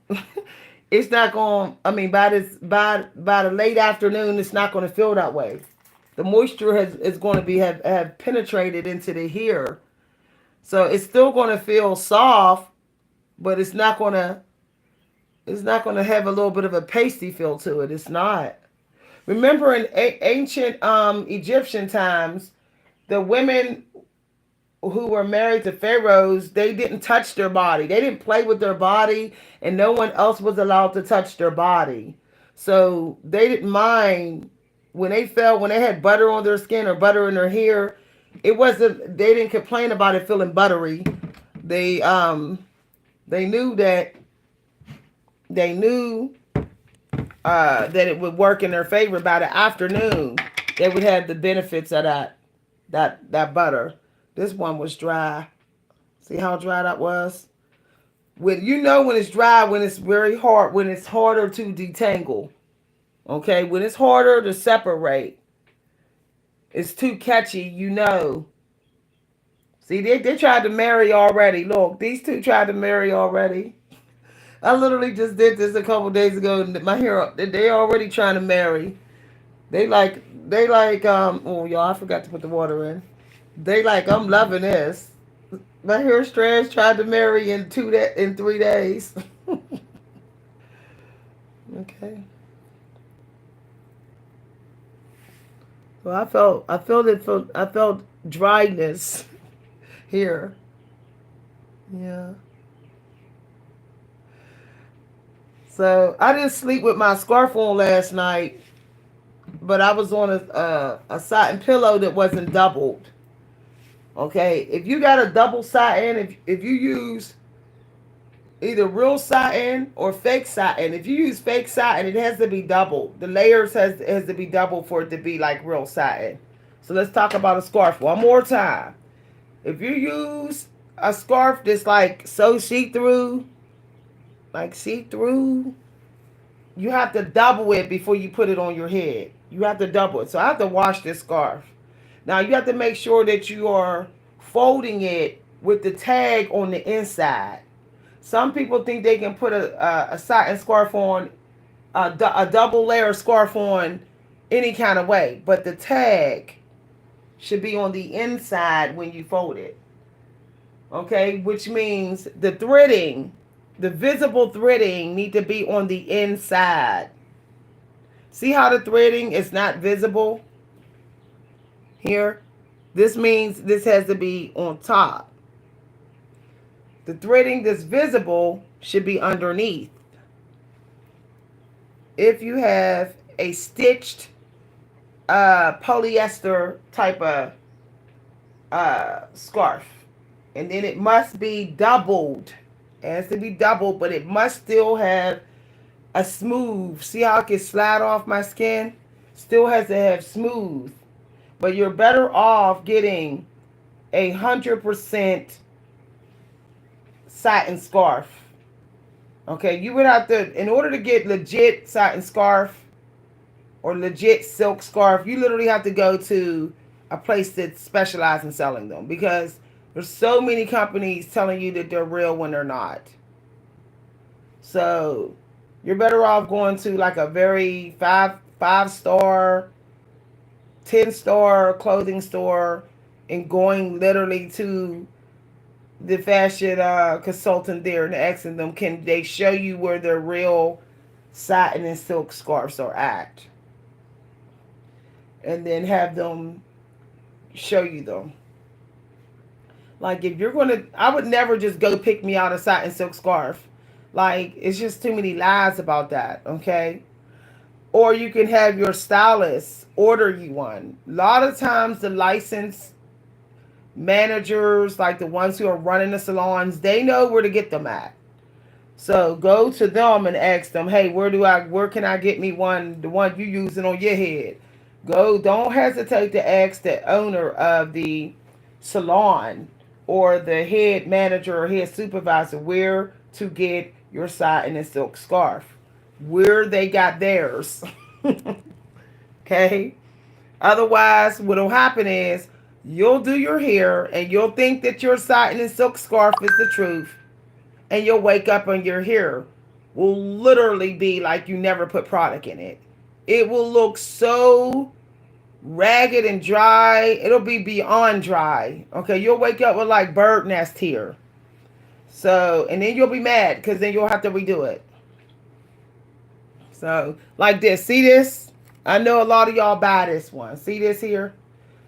it's not going I mean by the late afternoon it's not going to feel that way. The moisture has is going to be have penetrated into the hair. So it's still going to feel soft, but it's not going to have a little bit of a pasty feel to it. It's not. Remember in ancient Egyptian times, the women who were married to pharaohs, they didn't touch their body. They didn't play with their body, and no one else was allowed to touch their body. So they didn't mind when they had butter on their skin or butter in their hair. It wasn't. They didn't complain about it feeling buttery. They they knew that they knew that it would work in their favor. By the afternoon, they would have the benefits of that butter. This one was dry. See how dry that was? When you know when it's dry, when it's very hard, when it's harder to detangle. Okay, when it's harder to separate, it's too catchy. You know. See, they tried to marry already. Look, these two tried to marry already. I literally just did this a couple days ago. And my hair, they already trying to marry. They like. Oh, y'all, I forgot to put the water in. They like. I'm loving this. My hair strands tried to marry in 3 days. Okay. Well, I felt dryness here. Yeah. So I didn't sleep with my scarf on last night, but I was on a satin pillow that wasn't doubled. Okay, if you got a double satin, if you use either real satin or fake satin, if you use fake satin, it has to be doubled. The layers has to be doubled for it to be like real satin. So let's talk about a scarf one more time. If you use a scarf that's like so see through, you have to double it before you put it on your head. You have to double it. So I have to wash this scarf. Now you have to make sure that you are folding it with the tag on the inside. Some people think they can put a satin scarf on, a double layer scarf on any kind of way, but the tag should be on the inside when you fold it. Okay, which means the visible threading need to be on the inside. See how the threading is not visible here? This means this has to be on top. The threading that's visible should be underneath. If you have a stitched polyester type of scarf, and then it must be doubled. It has to be doubled, but it must still have a smooth. See how it can slide off my skin? Still has to have smooth. But you're better off getting 100% satin scarf. Okay, you would have to, in order to get legit satin scarf or legit silk scarf, you literally have to go to a place that specializes in selling them because there's so many companies telling you that they're real when they're not. So you're better off going to like a very five star, 10-star clothing store and going literally to the fashion consultant there and asking them, can they show you where their real satin and silk scarves are at? And then have them show you them. Like if you're gonna, I would never just go pick me out a satin silk scarf. Like it's just too many lies about that. Okay. or you can have your stylist order you one. A lot of times the licensed managers, like the ones who are running the salons, they know where to get them at. So go to them and ask them, hey, where can I get me one, the one you using on your head? Go, don't hesitate to ask the owner of the salon or the head manager or head supervisor where to get your satin and silk scarf, where they got theirs. Okay? Otherwise, what'll happen is you'll do your hair and you'll think that your satin and silk scarf is the truth, and you'll wake up and your hair will literally be like you never put product in it. It will look so ragged and dry. It'll be beyond dry. Okay, you'll wake up with like bird nest hair. So, and then you'll be mad because then you'll have to redo it. So, like this. See this? I know a lot of y'all buy this one. See this here?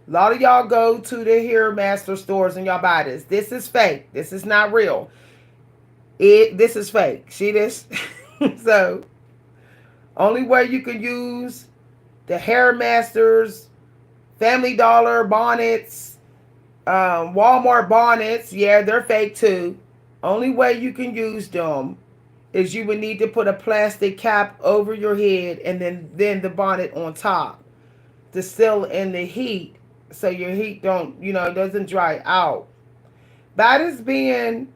A lot of y'all go to the hair master stores and y'all buy this. This is fake. This is not real. This is fake. See this? So, only way you can use the Hair Masters, Family Dollar bonnets, Walmart bonnets, yeah, they're fake too. Only way you can use them is you would need to put a plastic cap over your head and then the bonnet on top to seal in the heat so your heat doesn't dry out. By this being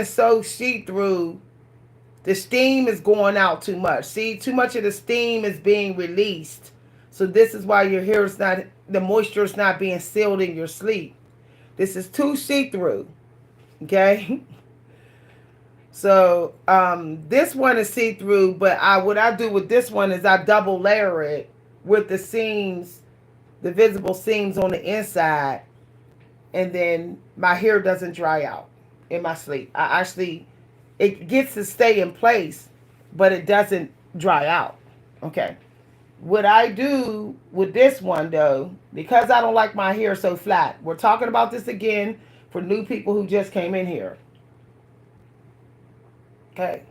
so see-through, the steam is going out too much. See, too much of the steam is being released. So this is why your hair is not, the moisture is not being sealed in your sleep. This is too see-through. Okay? So this one is see-through, but what I do with this one is I double layer it with the seams, the visible seams on the inside, and then my hair doesn't dry out in my sleep. It gets to stay in place, but it doesn't dry out. Okay. What I do with this one, though, because I don't like my hair so flat, we're talking about this again for new people who just came in here. Okay.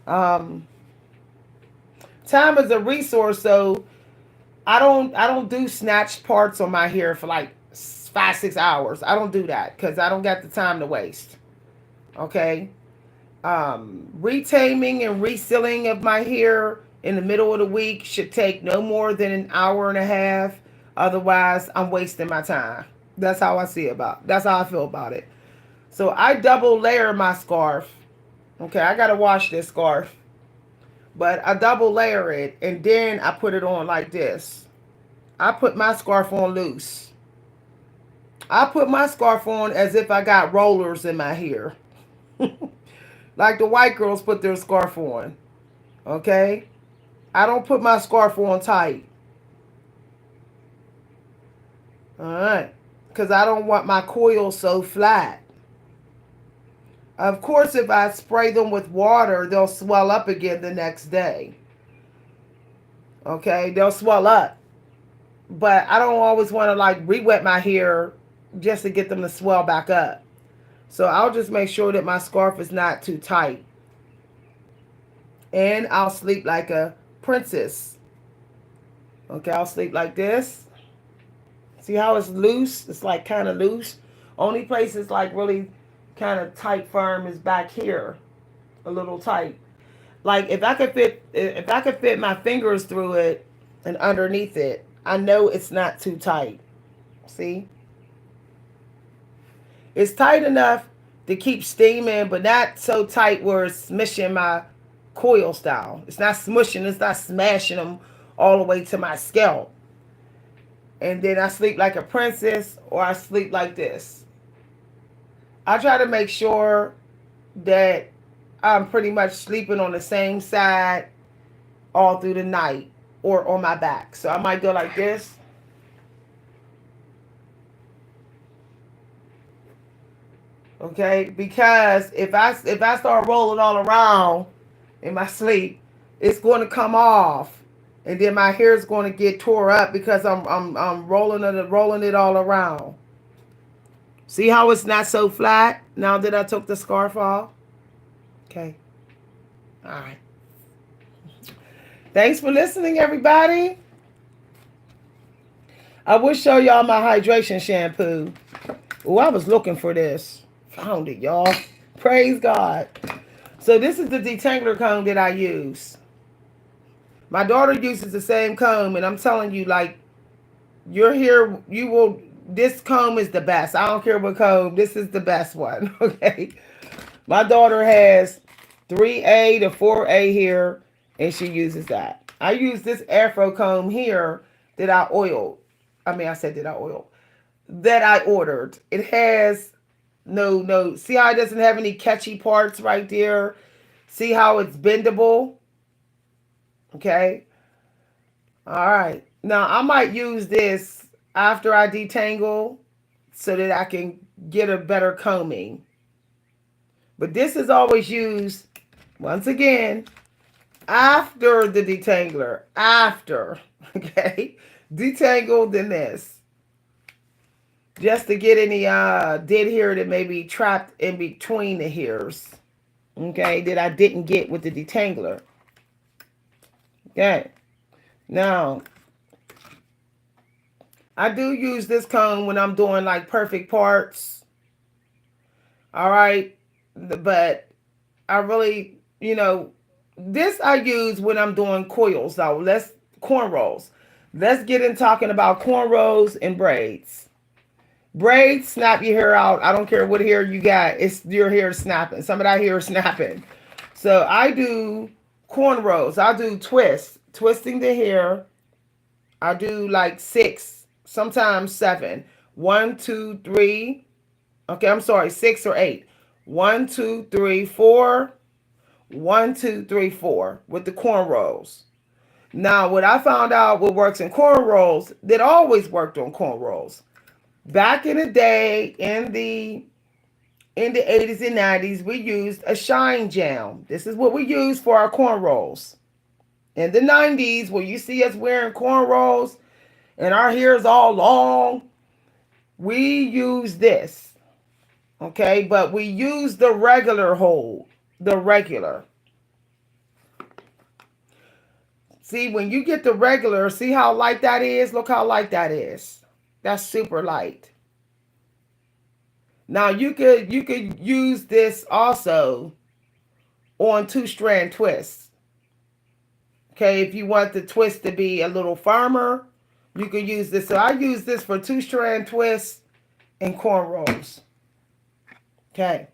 Time is a resource, so I don't do snatch parts on my hair for like 5-6 hours. I don't do that because I don't got the time to waste. Okay. Retaming and resealing of my hair in the middle of the week should take no more than an hour and a half. Otherwise, I'm wasting my time. That's how I see about. That's how I feel about it. So I double layer my scarf. Okay, I gotta wash this scarf, but I double layer it and then I put it on like this. I put my scarf on loose. I put my scarf on as if I got rollers in my hair. Like the white girls put their scarf on. Okay? I don't put my scarf on tight. Alright. Because I don't want my coils so flat. Of course, if I spray them with water, they'll swell up again the next day. Okay? They'll swell up. But I don't always want to like re-wet my hair just to get them to swell back up. So I'll just make sure that my scarf is not too tight. And I'll sleep like a princess. Okay, I'll sleep like this. See how it's loose? It's like kind of loose. Only place it's like really kind of tight firm is back here. A little tight. Like if I could fit my fingers through it and underneath it, I know it's not too tight. See? It's tight enough to keep steaming, but not so tight where it's smushing my coil style. It's not smushing, it's not smashing them all the way to my scalp. And then I sleep like a princess or I sleep like this. I try to make sure that I'm pretty much sleeping on the same side all through the night or on my back. So I might go like this. Okay, because if I start rolling all around in my sleep, it's going to come off, and then my hair is going to get tore up because I'm rolling it all around. See how it's not so flat now that I took the scarf off? Okay. All right. Thanks for listening, everybody. I will show y'all my hydration shampoo. Oh, I was looking for this. Found it, y'all. Praise God. So this is the detangler comb that I use. My daughter uses the same comb, and I'm telling you, like, you're here, you will, this comb is the best. I don't care what comb, this is the best one, okay? My daughter has 3A to 4A here, and she uses that. I use this Afro comb here that I oiled. I mean, I said that I oiled. That I ordered. It has no. See how it doesn't have any catchy parts right there? See how it's bendable? Okay. All right. Now, I might use this after I detangle so that I can get a better combing. But this is always used, once again, after the detangler. After. Okay. Detangle, then this. Just to get any dead hair that may be trapped in between the hairs. Okay. That I didn't get with the detangler. Okay. Now, I do use this comb when I'm doing like perfect parts. All right. But I really, this I use when I'm doing coils though. Cornrows. Let's get in talking about cornrows and braids. Braids, snap your hair out. I don't care what hair you got. It's your hair snapping. Some of that hair is snapping. So I do cornrows. I do twists, twisting the hair. I do like 6, sometimes 7. 1, 2, 3. Okay, I'm sorry, 6 or 8. 1, 2, 3, 4. 1, 2, 3, 4 with the cornrows. Now, what I found out what works in cornrows, that always worked on cornrows. Back in the day, in the 80s and 90s, we used a shine gel. This is what we use for our cornrows. In the 90s, when you see us wearing cornrows and our hair is all long, we use this. Okay, but we use the regular hold. The regular. See, when you get the regular, see how light that is? Look how light that is. That's super light. Now you could use this also on 2-strand twists. Okay, if you want the twist to be a little firmer, you could use this. So I use this for 2-strand twists and cornrows. Okay.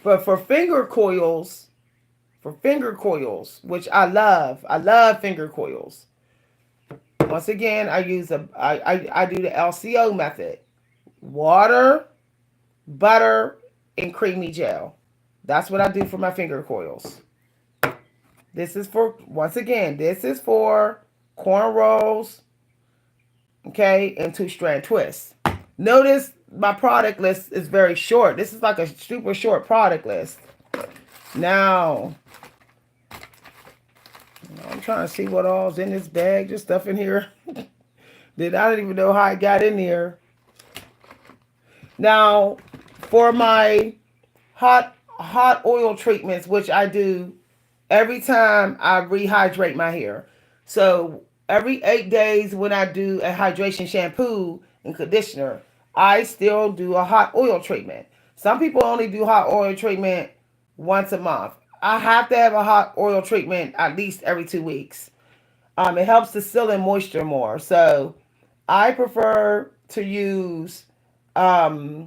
But for finger coils, which I love finger coils. Once again, I use I do the LCO method. Water, butter, and creamy gel. That's what I do for my finger coils. This is for, once again, this is for cornrows, okay, and 2-strand twists. Notice my product list is very short. This is like a super short product list. Now, I'm trying to see what all's in this bag. Just stuff in here that I don't even know how I got in here. Now, for my hot oil treatments, which I do every time I rehydrate my hair. So every 8 days when I do a hydration shampoo and conditioner, I still do a hot oil treatment. Some people only do hot oil treatment once a month. I have to have a hot oil treatment at least every 2 weeks. It helps to seal in moisture more. So I prefer to use, I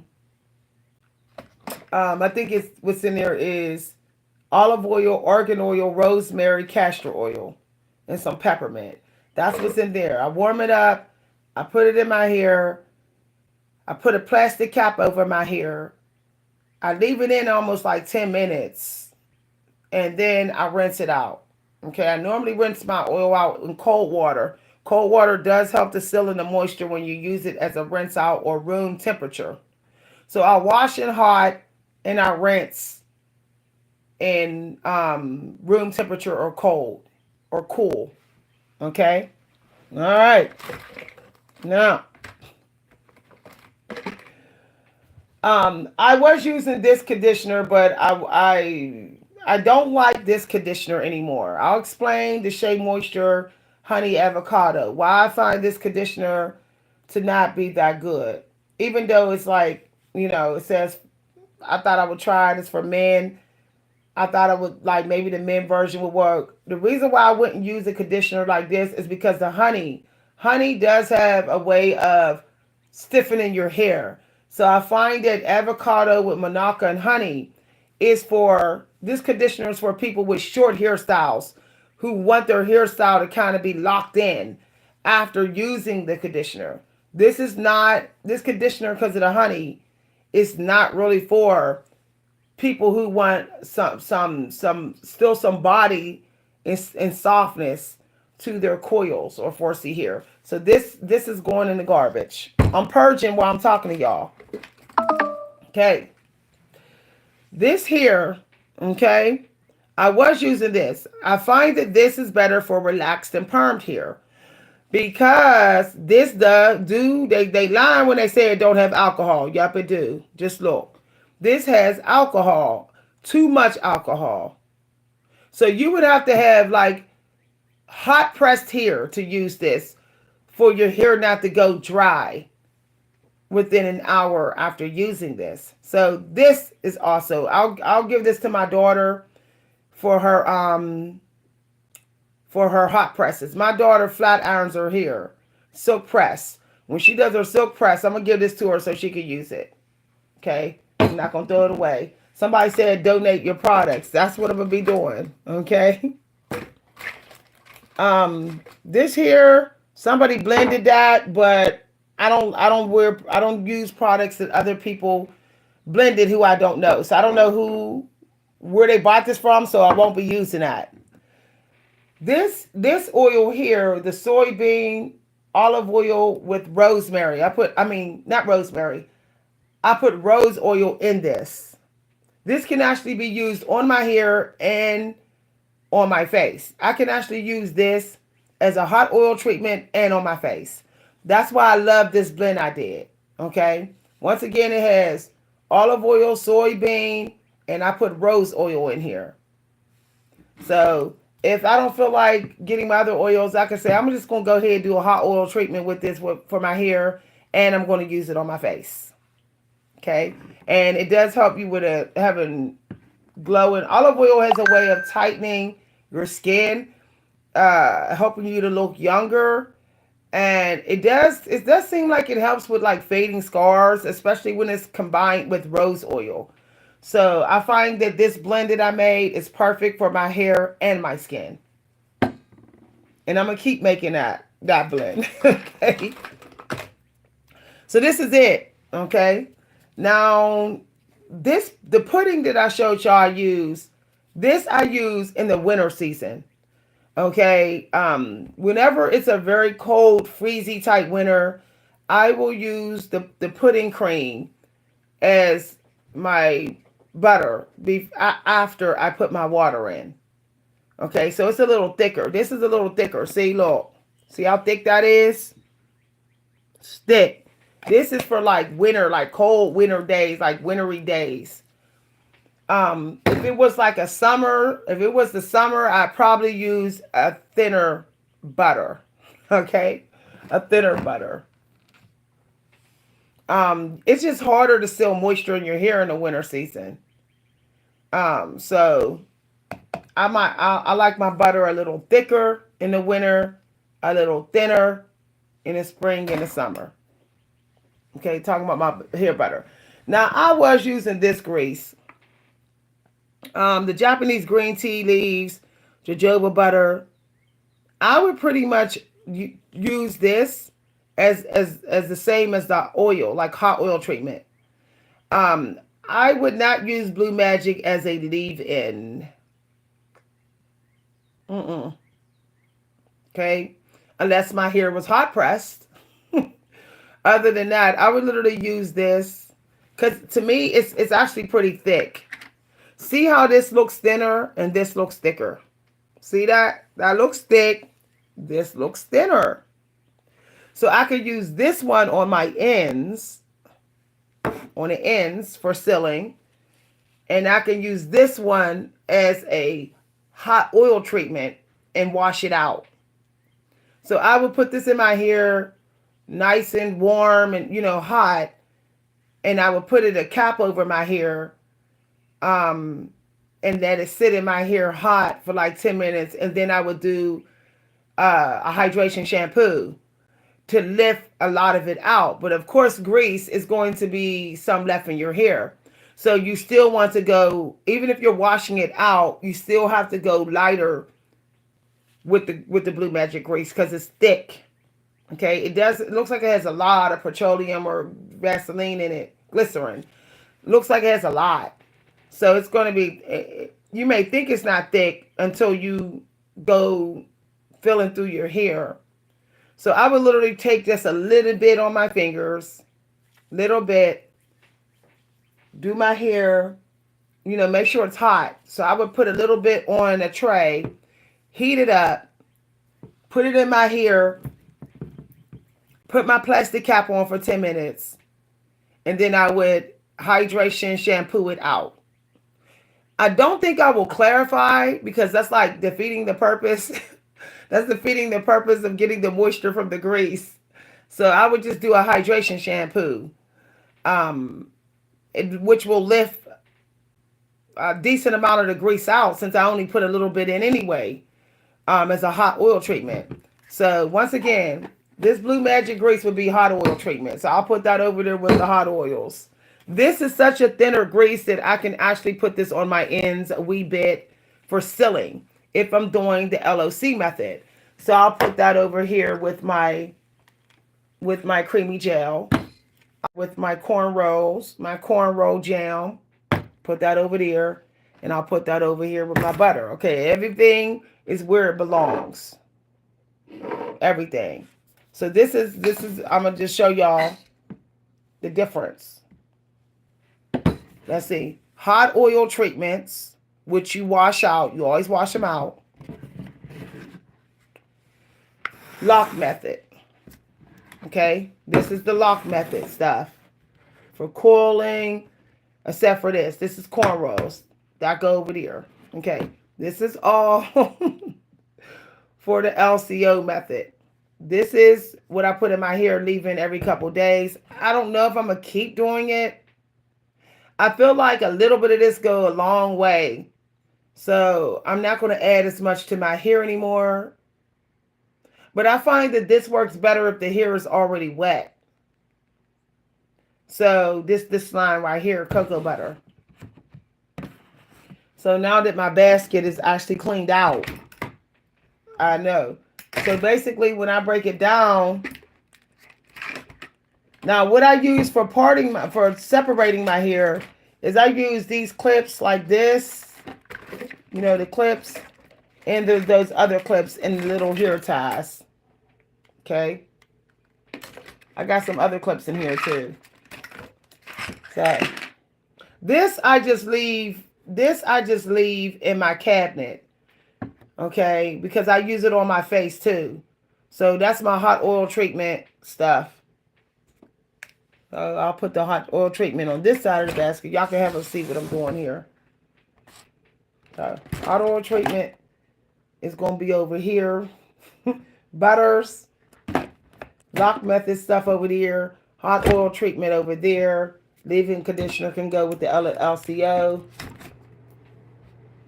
think it's what's in there is olive oil, argan oil, rosemary, castor oil, and some peppermint. That's what's in there. I warm it up. I put it in my hair. I put a plastic cap over my hair. I leave it in almost like 10 minutes. And then I rinse it out. Okay, I normally rinse my oil out in cold water. Cold water does help to seal in the moisture when you use it as a rinse out or room temperature. So I wash it hot and I rinse in room temperature or cold or cool. Okay? All right. Now, I was using this conditioner, but I don't like this conditioner anymore. I'll explain the Shea Moisture Honey Avocado. Why I find this conditioner to not be that good. Even though it's like, it says I thought I would try this for men. I thought I would like maybe the men version would work. The reason why I wouldn't use a conditioner like this is because the honey does have a way of stiffening your hair. So I find that avocado with manuka and honey is for this conditioner is for people with short hairstyles who want their hairstyle to kind of be locked in after using the conditioner. This is not this conditioner because of the honey. It's not really for people who want some body and softness to their coils or 4C hair. So this is going in the garbage. I'm purging while I'm talking to y'all. Okay. This here, okay, I was using this. I find that this is better for relaxed and permed hair because this they lie when they say it don't have alcohol. Yup, it do. Just look. This has alcohol, too much alcohol. So you would have to have like hot pressed hair to use this for your hair not to go dry within an hour after using this. So this is also I'll give this to my daughter for her hot presses. My daughter flat irons her hair, silk press. When she does her silk press, I'm gonna give this to her so she can use it. Okay, I'm not gonna throw it away. Somebody said donate your products. That's what I'm gonna be doing. Okay. This here, somebody blended that, but I don't use products that other people blended who I don't know. So I don't know where they bought this from, so I won't be using that. This oil here, the soybean olive oil with rosemary. Not rosemary. I put rose oil in this. This can actually be used on my hair and on my face. I can actually use this as a hot oil treatment and on my face. That's why I love this blend I did. Okay. Once again, it has olive oil, soybean, and I put rose oil in here. So if I don't feel like getting my other oils, I can say I'm just going to go ahead and do a hot oil treatment with this for my hair, and I'm going to use it on my face. Okay. And it does help you with having glowing. Olive oil has a way of tightening your skin, helping you to look younger. And it does seem like it helps with like fading scars, especially when it's combined with rose oil. So I find that this blend that I made is perfect for my hair and my skin. And I'm going to keep making that blend. Okay. So this is it. Okay. Now, the pudding that I showed y'all I use in the winter season. Okay. Whenever it's a very cold, freezy type winter, I will use the pudding cream as my butter after I put my water in. Okay. So it's a little thicker. This is a little thicker. See, look. See how thick that is? It's thick. This is for like winter, like cold winter days, like wintry days. If it was like the summer, I'd probably use a thinner butter. Okay. A thinner butter. It's just harder to seal moisture in your hair in the winter season. So I like my butter a little thicker in the winter, a little thinner in the spring and the summer. Okay, talking about my hair butter. Now I was using this grease. The Japanese green tea leaves, jojoba butter. I would pretty much use this as the same as the oil, like hot oil treatment. I would not use Blue Magic as a leave-in. Okay, unless my hair was hot pressed. Other than that, I would literally use this because to me, it's actually pretty thick. See how this looks thinner and this looks thicker. See that? That looks thick. This looks thinner. So I could use this one on my ends, for sealing. And I can use this one as a hot oil treatment and wash it out. So I would put this in my hair nice and warm and, hot. And I would put it a cap over my hair. And let it sit in my hair hot for like 10 minutes. And then I would do a hydration shampoo to lift a lot of it out. But of course, grease is going to be some left in your hair. So you still want to go, even if you're washing it out, you still have to go lighter with the Blue Magic grease because it's thick. Okay, it looks like it has a lot of petroleum or Vaseline in it, glycerin. Looks like it has a lot. So it's going to be, you may think it's not thick until you go feeling through your hair. So I would literally take just a little bit on my fingers, little bit, do my hair, make sure it's hot. So I would put a little bit on a tray, heat it up, put it in my hair, put my plastic cap on for 10 minutes, and then I would hydration shampoo it out. I don't think I will clarify because that's like defeating the purpose. That's defeating the purpose of getting the moisture from the grease. So I would just do a hydration shampoo, which will lift a decent amount of the grease out since I only put a little bit in anyway, as a hot oil treatment. So once again, this Blue Magic grease would be hot oil treatment. So I'll put that over there with the hot oils. This is such a thinner grease that I can actually put this on my ends a wee bit for sealing if I'm doing the LOC method. So I'll put that over here with my creamy gel, with my cornroll jam. Put that over there, and I'll put that over here with my butter. Okay, everything is where it belongs. Everything. So this is I'm gonna just show y'all the difference. Let's see. Hot oil treatments, which you wash out. You always wash them out. Lock method. Okay. This is the lock method stuff. For coiling, except for this. This is cornrows. That go over there. Okay. This is all for the LCO method. This is what I put in my hair, leaving every couple days. I don't know if I'm going to keep doing it. I feel like a little bit of this go a long way. So I'm not going to add as much to my hair anymore. But I find that this works better if the hair is already wet. So this line right here, cocoa butter. So now that my basket is actually cleaned out, I know. So basically when I break it down, now what I use for separating my hair is I use these clips like this, the clips, and there's those other clips in the little hair ties. Okay. I got some other clips in here too. So this I just leave in my cabinet. Okay, because I use it on my face too. So that's my hot oil treatment stuff. I'll put the hot oil treatment on this side of the basket. Y'all can have a see what I'm doing here. So hot oil treatment is going to be over here. Butters. Lock method stuff over there. Hot oil treatment over there. Leave-in conditioner can go with the LCO.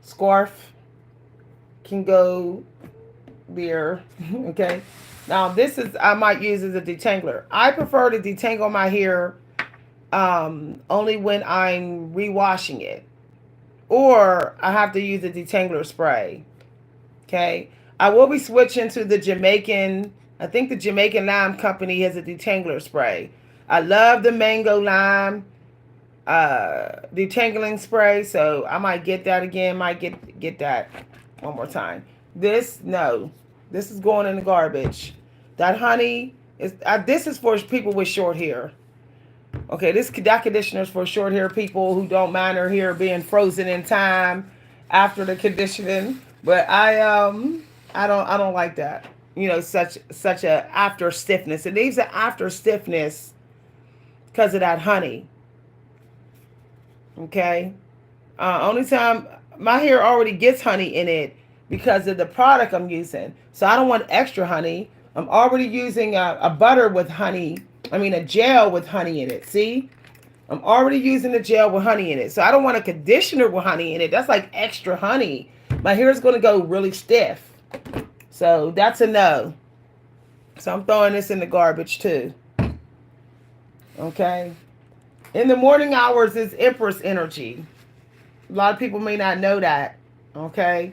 Scarf can go there. Okay. Now this is, I might use as a detangler. I prefer to detangle my hair only when I'm rewashing it. Or I have to use a detangler spray. Okay. I will be switching to the Jamaican, I think the Jamaican Lime Company has a detangler spray. I love the mango lime detangling spray. So I might get that again. Might get that one more time. This is going in the garbage. That honey is this is for people with short hair. Okay, that conditioner is for short hair people who don't mind their hair being frozen in time after the conditioning. But I don't like that. Such a after stiffness. It leaves an after stiffness because of that honey. Okay. Only time my hair already gets honey in it because of the product I'm using. So I don't want extra honey. I'm already using a butter with honey. I mean, a gel with honey in it. See? I'm already using the gel with honey in it. So I don't want a conditioner with honey in it. That's like extra honey. My hair is going to go really stiff. So that's a no. So I'm throwing this in the garbage too. Okay. In the morning hours is Empress energy. A lot of people may not know that. Okay.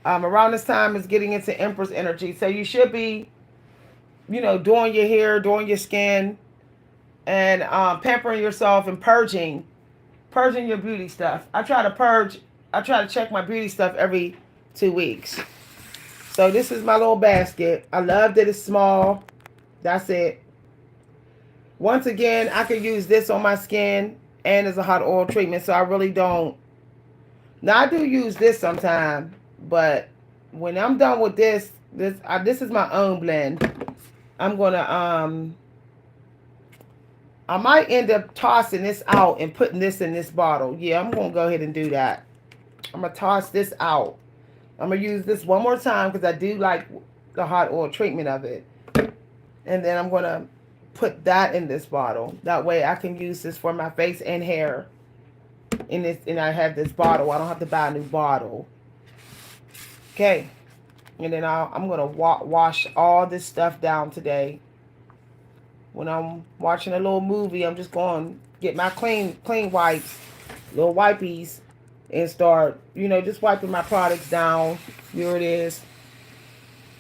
Around this time is getting into Empress energy. So you should be, doing your hair, doing your skin, and pampering yourself and purging your beauty stuff. I try to check my beauty stuff every 2 weeks. So this is my little basket. I love that it's small. That's it. Once again, I could use this on my skin and as a hot oil treatment. So I really don't. Now I do use this sometimes, but when I'm done with this is my own blend. I'm gonna I might end up tossing this out and putting this in this bottle. Yeah, I'm gonna go ahead and do that. I'm gonna toss this out. I'm gonna use this one more time because I do like the hot oil treatment of it. And then I'm gonna put that in this bottle. That way I can use this for my face and hair. And I have this bottle. I don't have to buy a new bottle. Okay. And then I'm gonna wash all this stuff down today. When I'm watching a little movie, I'm just going to get my clean wipes, little wipies, and start, just wiping my products down. Here it is.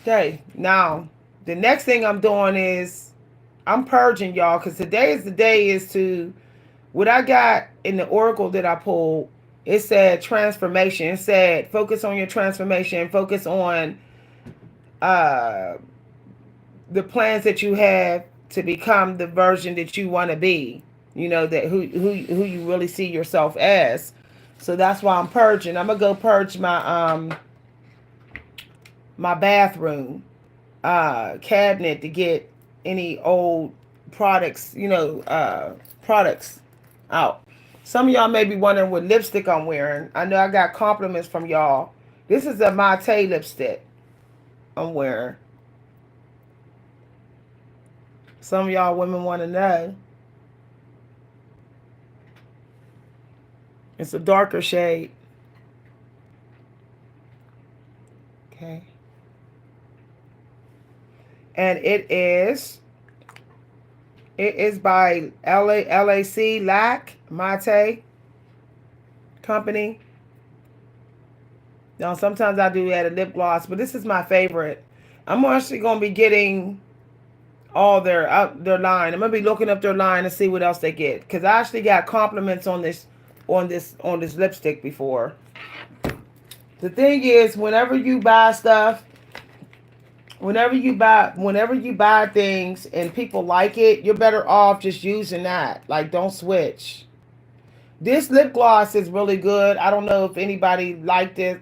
Okay, now, the next thing I'm doing is I'm purging, y'all, because today is the day is to, what I got in the oracle that I pulled, it said transformation. It said focus on your transformation, focus on the plans that you have to become the version that you want to be, that who you really see yourself as. So that's why I'm purging. I'm gonna go purge my my bathroom cabinet to get any old products, products out. Some of y'all may be wondering what lipstick I'm wearing. I know I got compliments from y'all. This is a Mate lipstick I'm wearing. Some of y'all women want to know. It's a darker shade. Okay. And it is by LAC Mate Company. Now sometimes I do add a lip gloss, but this is my favorite. I'm actually going to be getting all their line. I'm gonna be looking up their line and see what else they get, because I actually got compliments on this lipstick before. The thing is, whenever you buy stuff, whenever you buy things and people like it, you're better off just using that. Like, don't switch. This lip gloss is really good. I don't know if anybody liked it,